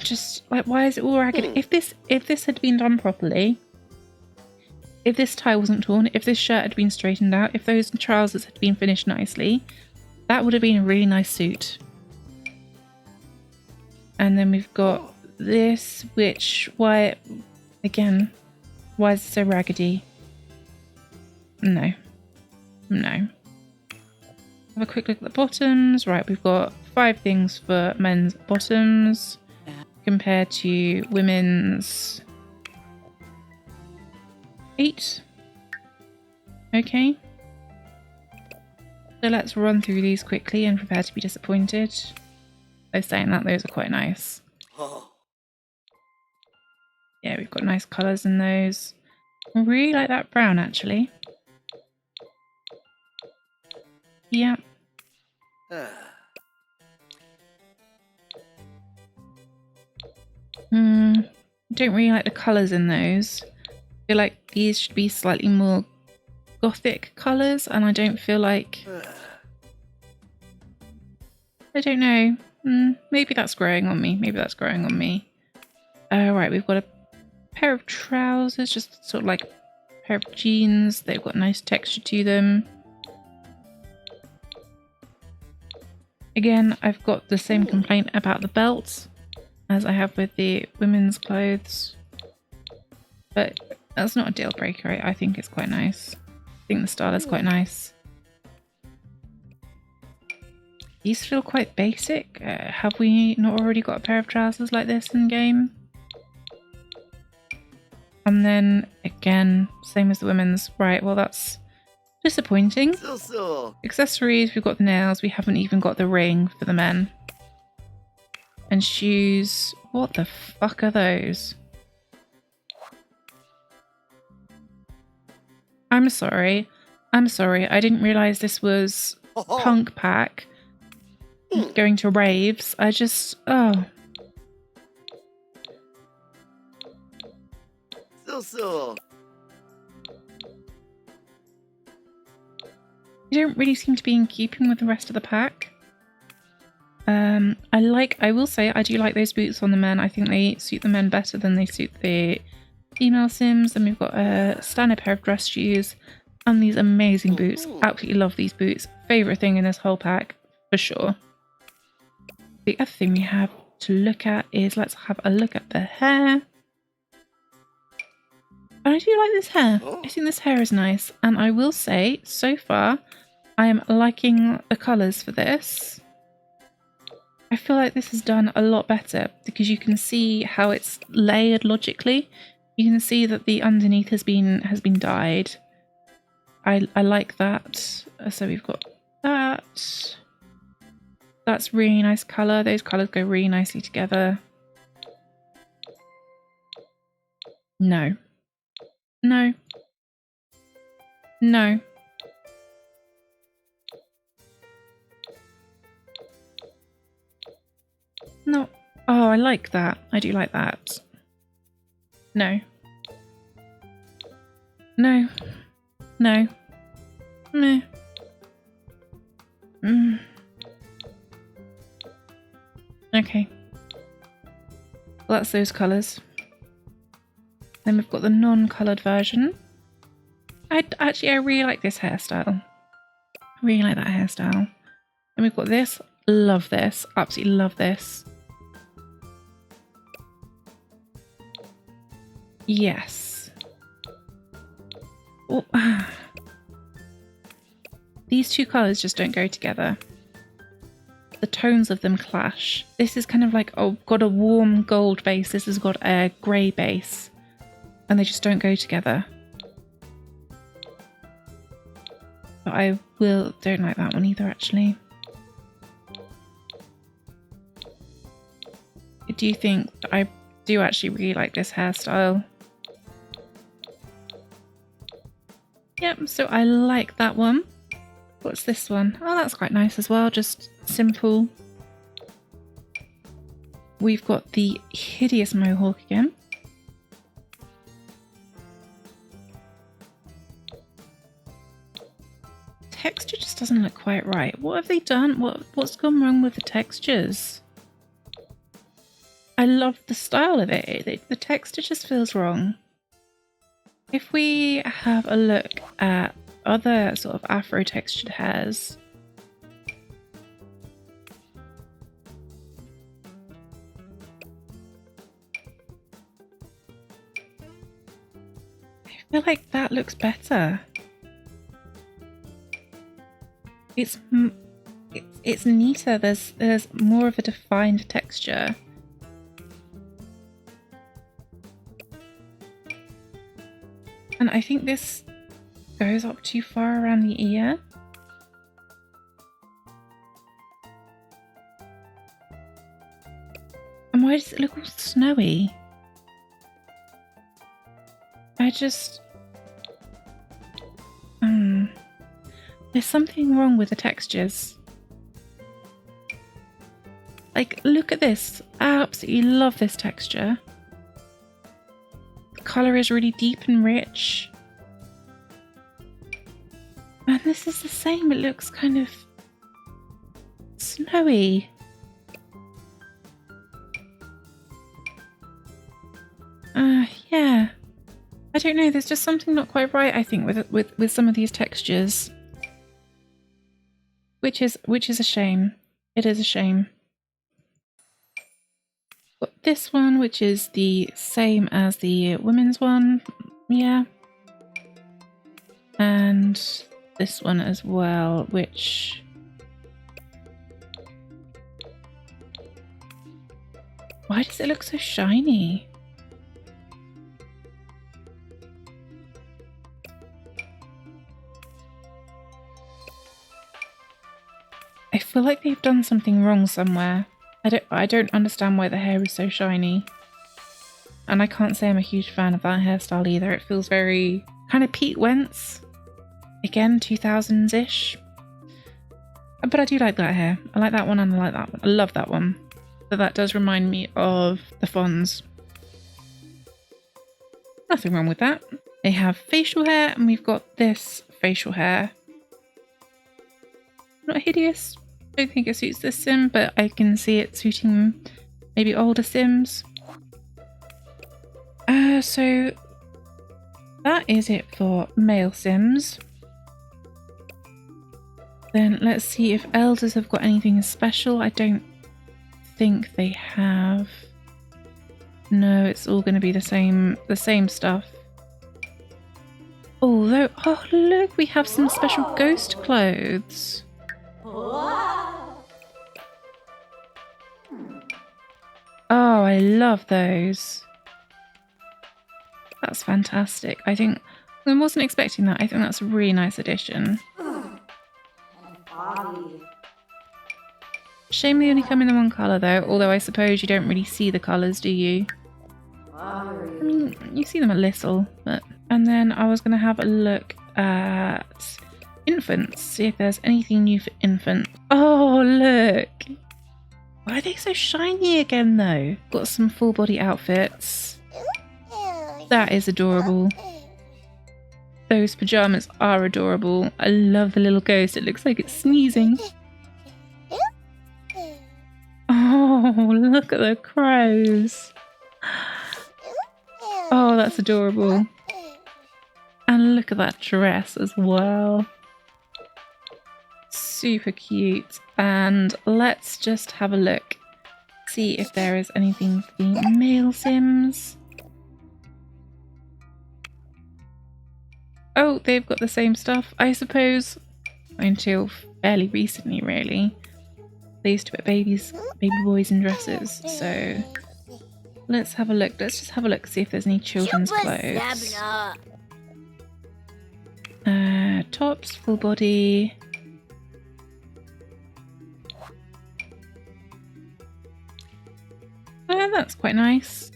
Just like, why is it all ragged? If this had been done properly, if this tie wasn't torn, if this shirt had been straightened out, if those trousers had been finished nicely, that would have been a really nice suit. And then we've got this, which, why, again, why is it so raggedy? No. No. Have a quick look at the bottoms. Right, we've got 5 things for men's bottoms compared to women's 8. Okay. So let's run through these quickly and prepare to be disappointed. By saying that, those are quite nice. Oh. Yeah, we've got nice colours in those. I really like that brown, actually. Yeah. Don't really like the colours in those. I feel like these should be slightly more gothic colours, and I don't feel like... I don't know. Maybe that's growing on me. Maybe that's growing on me. Right, we've got a pair of trousers, just sort of like a pair of jeans. They've got nice texture to them. Again, I've got the same complaint about the belt as I have with the women's clothes. But that's not a deal breaker. I think it's quite nice. I think the style is quite nice. These feel quite basic. Have we not already got a pair of trousers like this in game? And then, again, same as the women's. Right, well that's disappointing. Accessories, we've got the nails. We haven't even got the ring for the men. And shoes. What the fuck are those? I'm sorry. I'm sorry. I didn't realise this was punk pack. Going to raves. I just... oh. You don't really seem to be in keeping with the rest of the pack. I will say I do like those boots on the men. I think they suit the men better than they suit the female Sims. And we've got a standard pair of dress shoes and these amazing boots. Absolutely love these boots. Favourite thing in this whole pack, for sure. The other thing we have to look at is, let's have a look at the hair. I do like this hair. I think this hair is nice. And I will say, so far, I am liking the colours for this. I feel like this is done a lot better because you can see how it's layered logically. You can see that the underneath has been dyed. I like that. So we've got that. That's really nice colour. Those colours go really nicely together. No. No. No. No. Oh, I like that. I do like that. No. No. No. Meh. Okay. Well, that's those colours. Then we've got the non-coloured version. I really like this hairstyle. I really like that hairstyle. And we've got this. Love this. Absolutely love this. Yes. Oh. These two colours just don't go together. The tones of them clash. This is kind of like, oh, got a warm gold base. This has got a grey base. And they just don't go together. But I don't like that one either, actually. I do actually really like this hairstyle. Yep, so I like that one. What's this one? Oh, that's quite nice as well, just simple. We've got the hideous mohawk again. Texture just doesn't look quite right. What have they done? What's gone wrong with the textures? I love the style of it. The texture just feels wrong. If we have a look at other sort of afro textured hairs. feel like that looks better. It's neater. There's more of a defined texture. And I think this goes up too far around the ear. And why does it look all snowy? I just... There's something wrong with the textures. Like, look at this. I absolutely love this texture. The colour is really deep and rich. And this is the same. It looks kind of snowy. Yeah. I don't know. There's just something not quite right, I think, with some of these textures. Which is a shame. It is a shame. Got this one, which is the same as the women's one. Yeah. And this one as well, which... Why does it look so shiny? I feel like they've done something wrong somewhere. I don't understand why the hair is so shiny. And I can't say I'm a huge fan of that hairstyle either. It feels very kind of Pete Wentz. Again, 2000s-ish. But I do like that hair. I like that one and I like that one. I love that one. But that does remind me of the Fonz. Nothing wrong with that. They have facial hair and we've got this facial hair. Not hideous. I don't think it suits this sim, but I can see it suiting maybe older sims. So that is it for male sims. Then let's see if elders have got anything special. I don't think they have. No, it's all going to be the same stuff. Although, oh look, we have some special ghost clothes. Oh, I love those. That's fantastic. I wasn't expecting that. I think that's a really nice addition. Shame they only come in the one colour though, although I suppose you don't really see the colours, do you? I mean, you see them a little, but... And then I was going to have a look at infants, see if there's anything new for infants. Oh, look! Why are they so shiny again though? Got some full body outfits. That is adorable. Those pyjamas are adorable. I love the little ghost. It looks like it's sneezing. Oh, look at the crows. Oh, that's adorable. And look at that dress as well. Super cute. And let's just have a look. See if there is anything for the male sims. Oh, they've got the same stuff, I suppose. Until fairly recently, really. They used to put baby boys in dresses, so let's have a look. Let's just have a look, see if there's any children's clothes. Tops, full body. Oh, that's quite nice.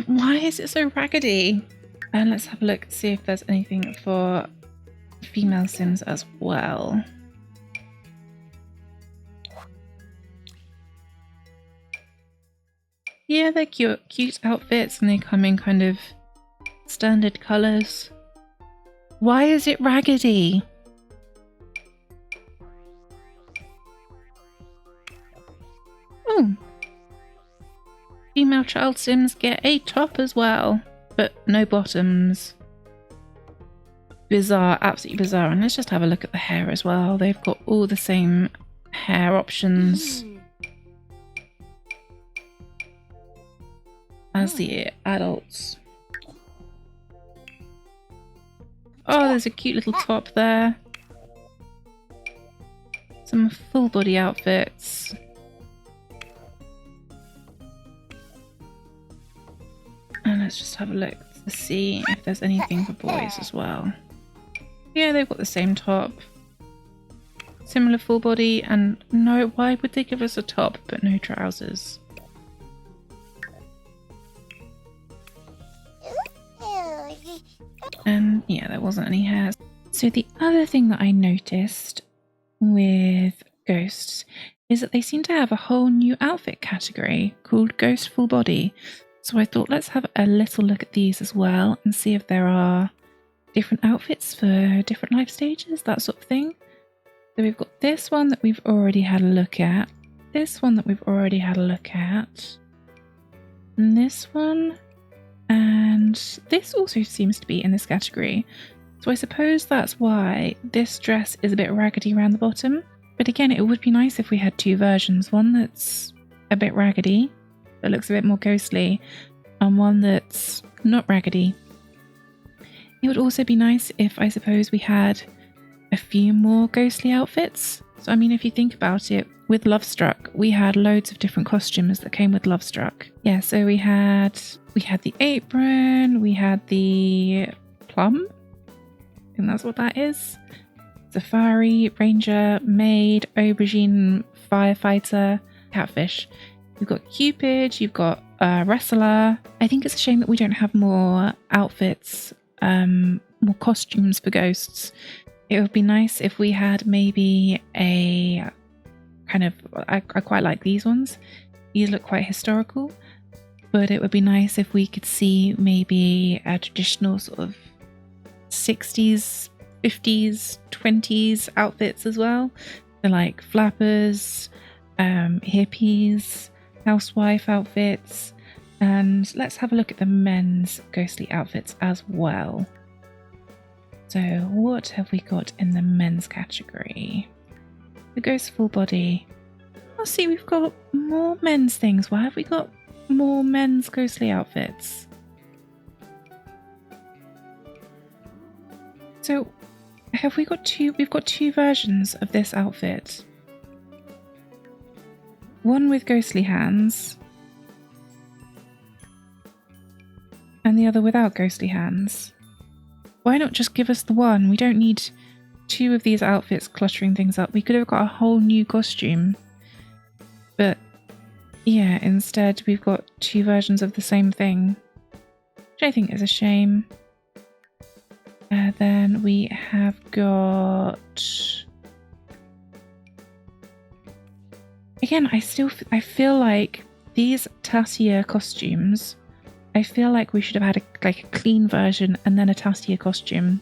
Why is it so raggedy? And let's have a look, see if there's anything for female sims as well. Yeah, they're cute outfits and they come in kind of standard colours. Why is it raggedy? Oh. Female child sims get a top as well, but no bottoms. Bizarre, absolutely bizarre. And let's just have a look at the hair as well. They've got all the same hair options as Let's see, adults. Oh, there's a cute little top there. Some full body outfits. And let's just have a look to see if there's anything for boys as well. Yeah, they've got the same top. Similar full body, and no, why would they give us a top but no trousers? And yeah, there wasn't any hair. So the other thing that I noticed with ghosts is that they seem to have a whole new outfit category called Ghost Full Body. So I thought let's have a little look at these as well and see if there are different outfits for different life stages, that sort of thing. So we've got this one that we've already had a look at, this one that we've already had a look at, and this one, and this also seems to be in this category. So I suppose that's why this dress is a bit raggedy around the bottom. But again, it would be nice if we had two versions, one that's a bit raggedy, that looks a bit more ghostly, and one that's not raggedy. It would also be nice if, I suppose, we had a few more ghostly outfits. So I mean, if you think about it, with Lovestruck, we had loads of different costumes that came with Lovestruck. Yeah, so we had the apron, we had the plum, I think that's what that is. Safari, ranger, maid, aubergine, firefighter, catfish. You've got Cupid, you've got wrestler. I think it's a shame that we don't have more outfits, more costumes for ghosts. It would be nice if we had maybe a kind of, I quite like these ones. These look quite historical, but it would be nice if we could see maybe a traditional sort of 60s, 50s, 20s outfits as well. They're like flappers, hippies, housewife outfits, and let's have a look at the men's ghostly outfits as well. So what have we got in the men's category? The ghost full body. Oh, see, we've got more men's things. Why have we got more men's ghostly outfits? So have we got two? We've got two versions of this outfit. One with ghostly hands and the other without ghostly hands. Why not just give us the one? We don't need two of these outfits cluttering things up. We could have got a whole new costume. But yeah, instead we've got two versions of the same thing, which I think is a shame. Then we have got... Again, I feel like these Tatia costumes, I feel like we should have had a clean version and then a Tatia costume.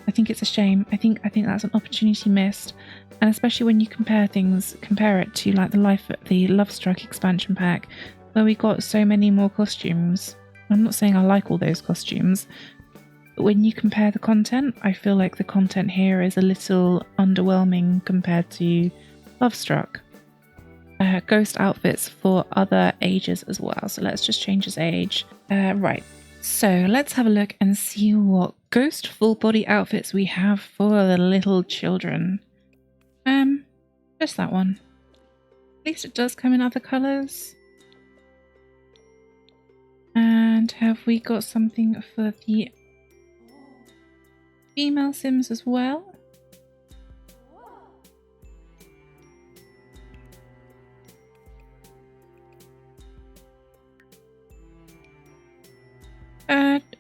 I think it's a shame. I think that's an opportunity missed, and especially when you compare it to like the Lovestruck expansion pack, where we got so many more costumes. I'm not saying I like all those costumes, but when you compare the content, I feel like the content here is a little underwhelming compared to Lovestruck. Ghost outfits for other ages as well. So let's just change his age. Right. So let's have a look and see what ghost full body outfits we have for the little children. Just that one. At least it does come in other colours. And have we got something for the female Sims as well?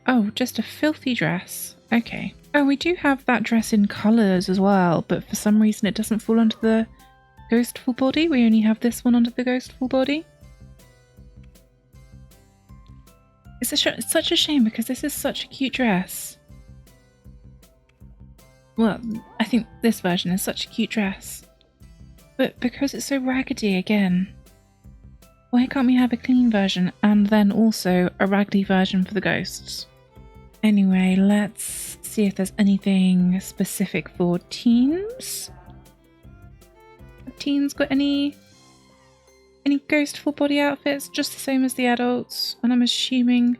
Oh, just a filthy dress. Okay. Oh, we do have that dress in colours as well, but for some reason it doesn't fall onto the ghost full body. We only have this one under the ghost full body. It's such a shame because this is such a cute dress. Well, I think this version is such a cute dress. But because it's so raggedy again, why can't we have a clean version and then also a raggedy version for the ghosts? Anyway, let's see if there's anything specific for teens. Have teens got any Any ghost full body outfits? Just the same as the adults. And I'm assuming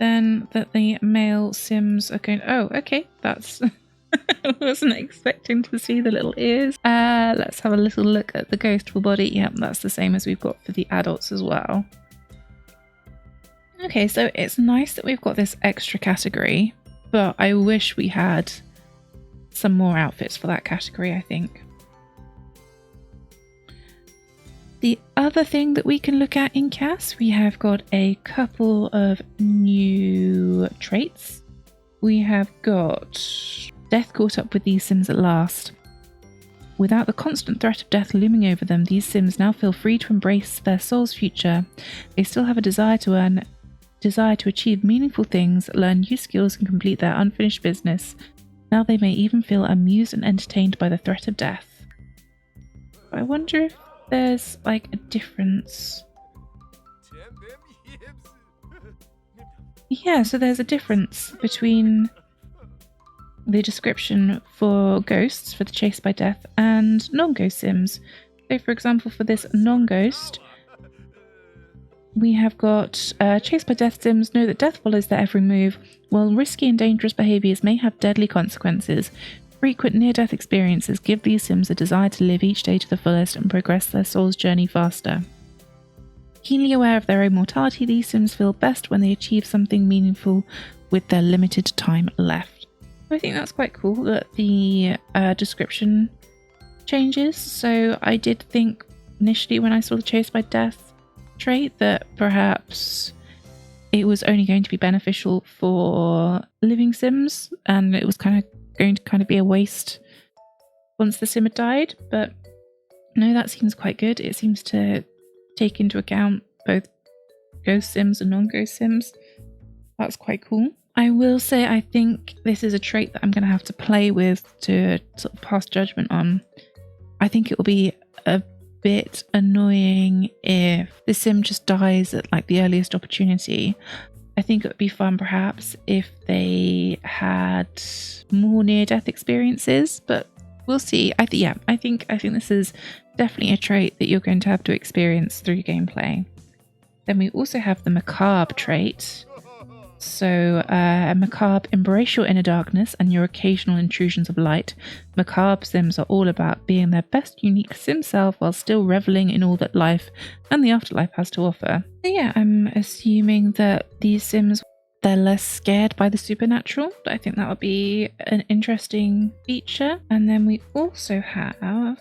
then that the male Sims are going... Oh, okay. That's... I wasn't expecting to see the little ears. Let's have a little look at the ghost full body. Yep, that's the same as we've got for the adults as well. Okay, so it's nice that we've got this extra category, but I wish we had some more outfits for that category, I think. The other thing that we can look at in CAS, we have got a couple of new traits. We have got death caught up with these Sims at last. Without the constant threat of death looming over them, these Sims now feel free to embrace their soul's future. They still have a desire to achieve meaningful things, learn new skills, and complete their unfinished business. Now they may even feel amused and entertained by the threat of death. I wonder if there's like a difference. Yeah, so there's a difference between the description for ghosts for the chase by death and non-ghost Sims. So for example, for this non-ghost, we have got chase by death Sims know that death follows their every move. While risky and dangerous behaviours may have deadly consequences, frequent near-death experiences give these Sims a desire to live each day to the fullest and progress their soul's journey faster. Keenly aware of their own mortality, these Sims feel best when they achieve something meaningful with their limited time left. I think that's quite cool that the description changes. So I did think initially when I saw the chase by death trait that perhaps it was only going to be beneficial for living Sims and it was going to be a waste once the Sim had died, but no, that seems quite good. It seems to take into account both ghost Sims and non-ghost Sims. That's quite cool. I will say I think this is a trait that I'm going to have to play with to sort of pass judgment on. I think it will be a bit annoying if the Sim just dies at like the earliest opportunity. I think it would be fun perhaps if they had more near-death experiences, but we'll see. I think this is definitely a trait that you're going to have to experience through gameplay. Then we also have the macabre trait. So, macabre, embrace your inner darkness and your occasional intrusions of light. Macabre Sims are all about being their best unique Sim self while still reveling in all that life and the afterlife has to offer. So yeah, I'm assuming that these Sims, they're less scared by the supernatural. I think that would be an interesting feature. And then we also have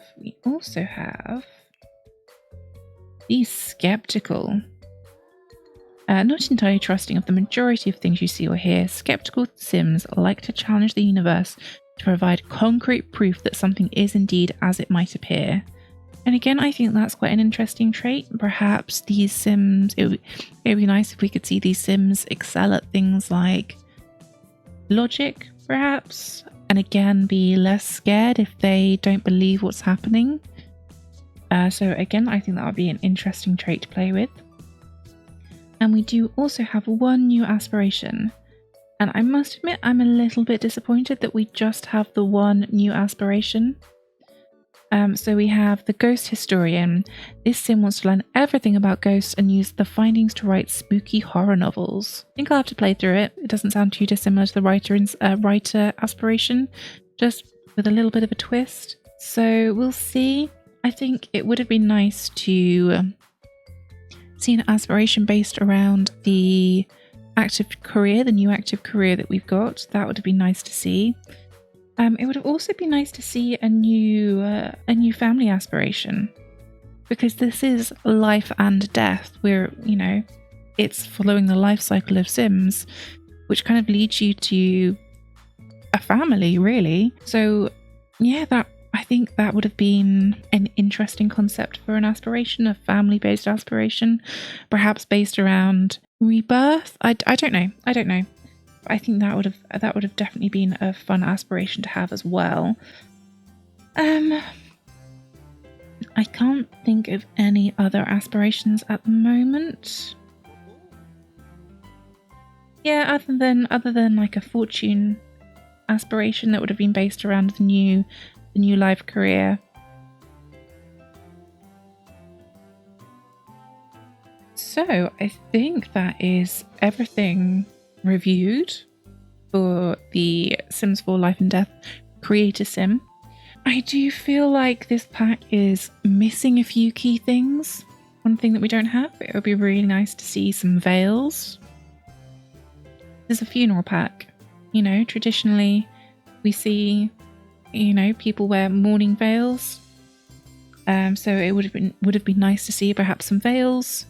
the skeptical. Not entirely trusting of the majority of things you see or hear, skeptical Sims like to challenge the universe to provide concrete proof that something is indeed as it might appear. And again, I think that's quite an interesting trait. Perhaps these Sims, it would be nice if we could see these Sims excel at things like logic, perhaps, and again, be less scared if they don't believe what's happening. So again, I think that would be an interesting trait to play with. And we do also have one new aspiration. And I must admit, I'm a little bit disappointed that we just have the one new aspiration. So we have the Ghost Historian. This Sim wants to learn everything about ghosts and use the findings to write spooky horror novels. I think I'll have to play through it. It doesn't sound too dissimilar to the writer aspiration, just with a little bit of a twist. So we'll see. I think it would have been nice to see an aspiration based around the active career, the new active career that we've got. That would have been nice to see. It would have also been nice to see a new family aspiration, because this is life and death. It's following the life cycle of Sims, which kind of leads you to a family, really. So yeah, I think that would have been an interesting concept for an aspiration, a family-based aspiration, perhaps based around rebirth. I don't know. I think that would have definitely been a fun aspiration to have as well. I can't think of any other aspirations at the moment. Yeah, other than like a fortune aspiration that would have been based around the new life career. So I think that is everything reviewed for the Sims 4 Life and Death Creator Sim. I do feel like this pack is missing a few key things. One thing that we don't have, it would be really nice to see some veils. There's a funeral pack. You know, traditionally we see, you know, people wear mourning veils. So it would have been nice to see perhaps some veils.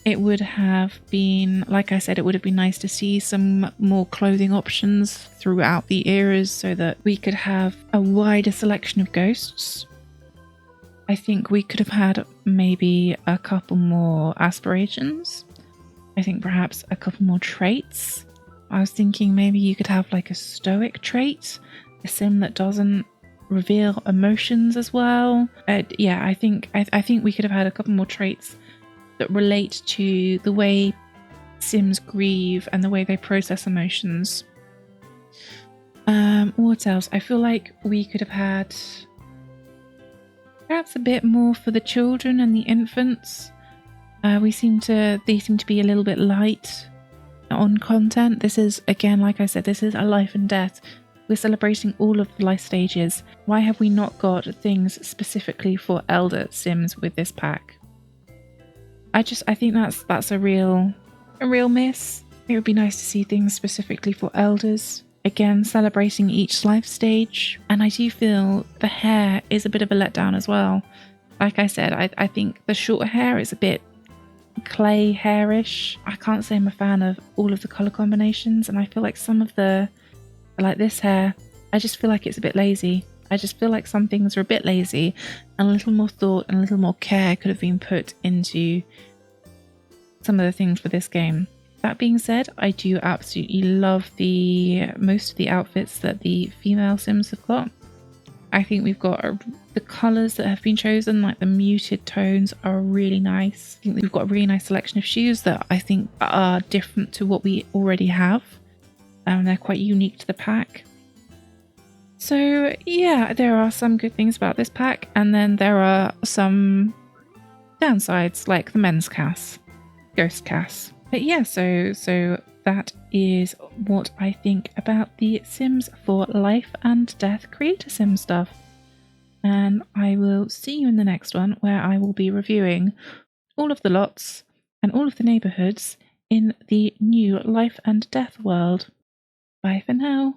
It would have been, like I said, it would have been nice to see some more clothing options throughout the eras so that we could have a wider selection of ghosts. I think we could have had maybe a couple more aspirations. I think perhaps a couple more traits. I was thinking maybe you could have like a stoic trait, a sim that doesn't reveal emotions as well. Yeah, I think we could have had a couple more traits that relate to the way Sims grieve and the way they process emotions. What else? I feel like we could have had perhaps a bit more for the children and the infants. They seem to be a little bit light on content. This is, again, like I said, this is a life and death. We're celebrating all of the life stages. Why have we not got things specifically for elder Sims with this pack? I think that's a real miss. It would be nice to see things specifically for elders. Again, celebrating each life stage. And I do feel the hair is a bit of a letdown as well. Like I said, I think the short hair is a bit clay hairish. I can't say I'm a fan of all of the colour combinations, and I feel like some of the, like this hair, I just feel like it's a bit lazy. I just feel like some things are a bit lazy, and a little more thought and a little more care could have been put into some of the things for this game. That being said, I do absolutely love most of the outfits that the female Sims have got. I think we've got the colours that have been chosen, like the muted tones, are really nice. I think we've got a really nice selection of shoes that I think are different to what we already have. They're quite unique to the pack. So yeah, there are some good things about this pack, and then there are some downsides, like the men's CAS, ghost CAS. But yeah, so that is what I think about the Sims 4 Life and Death Creator Sim stuff. And I will see you in the next one, where I will be reviewing all of the lots and all of the neighbourhoods in the new Life and Death world. Bye for now.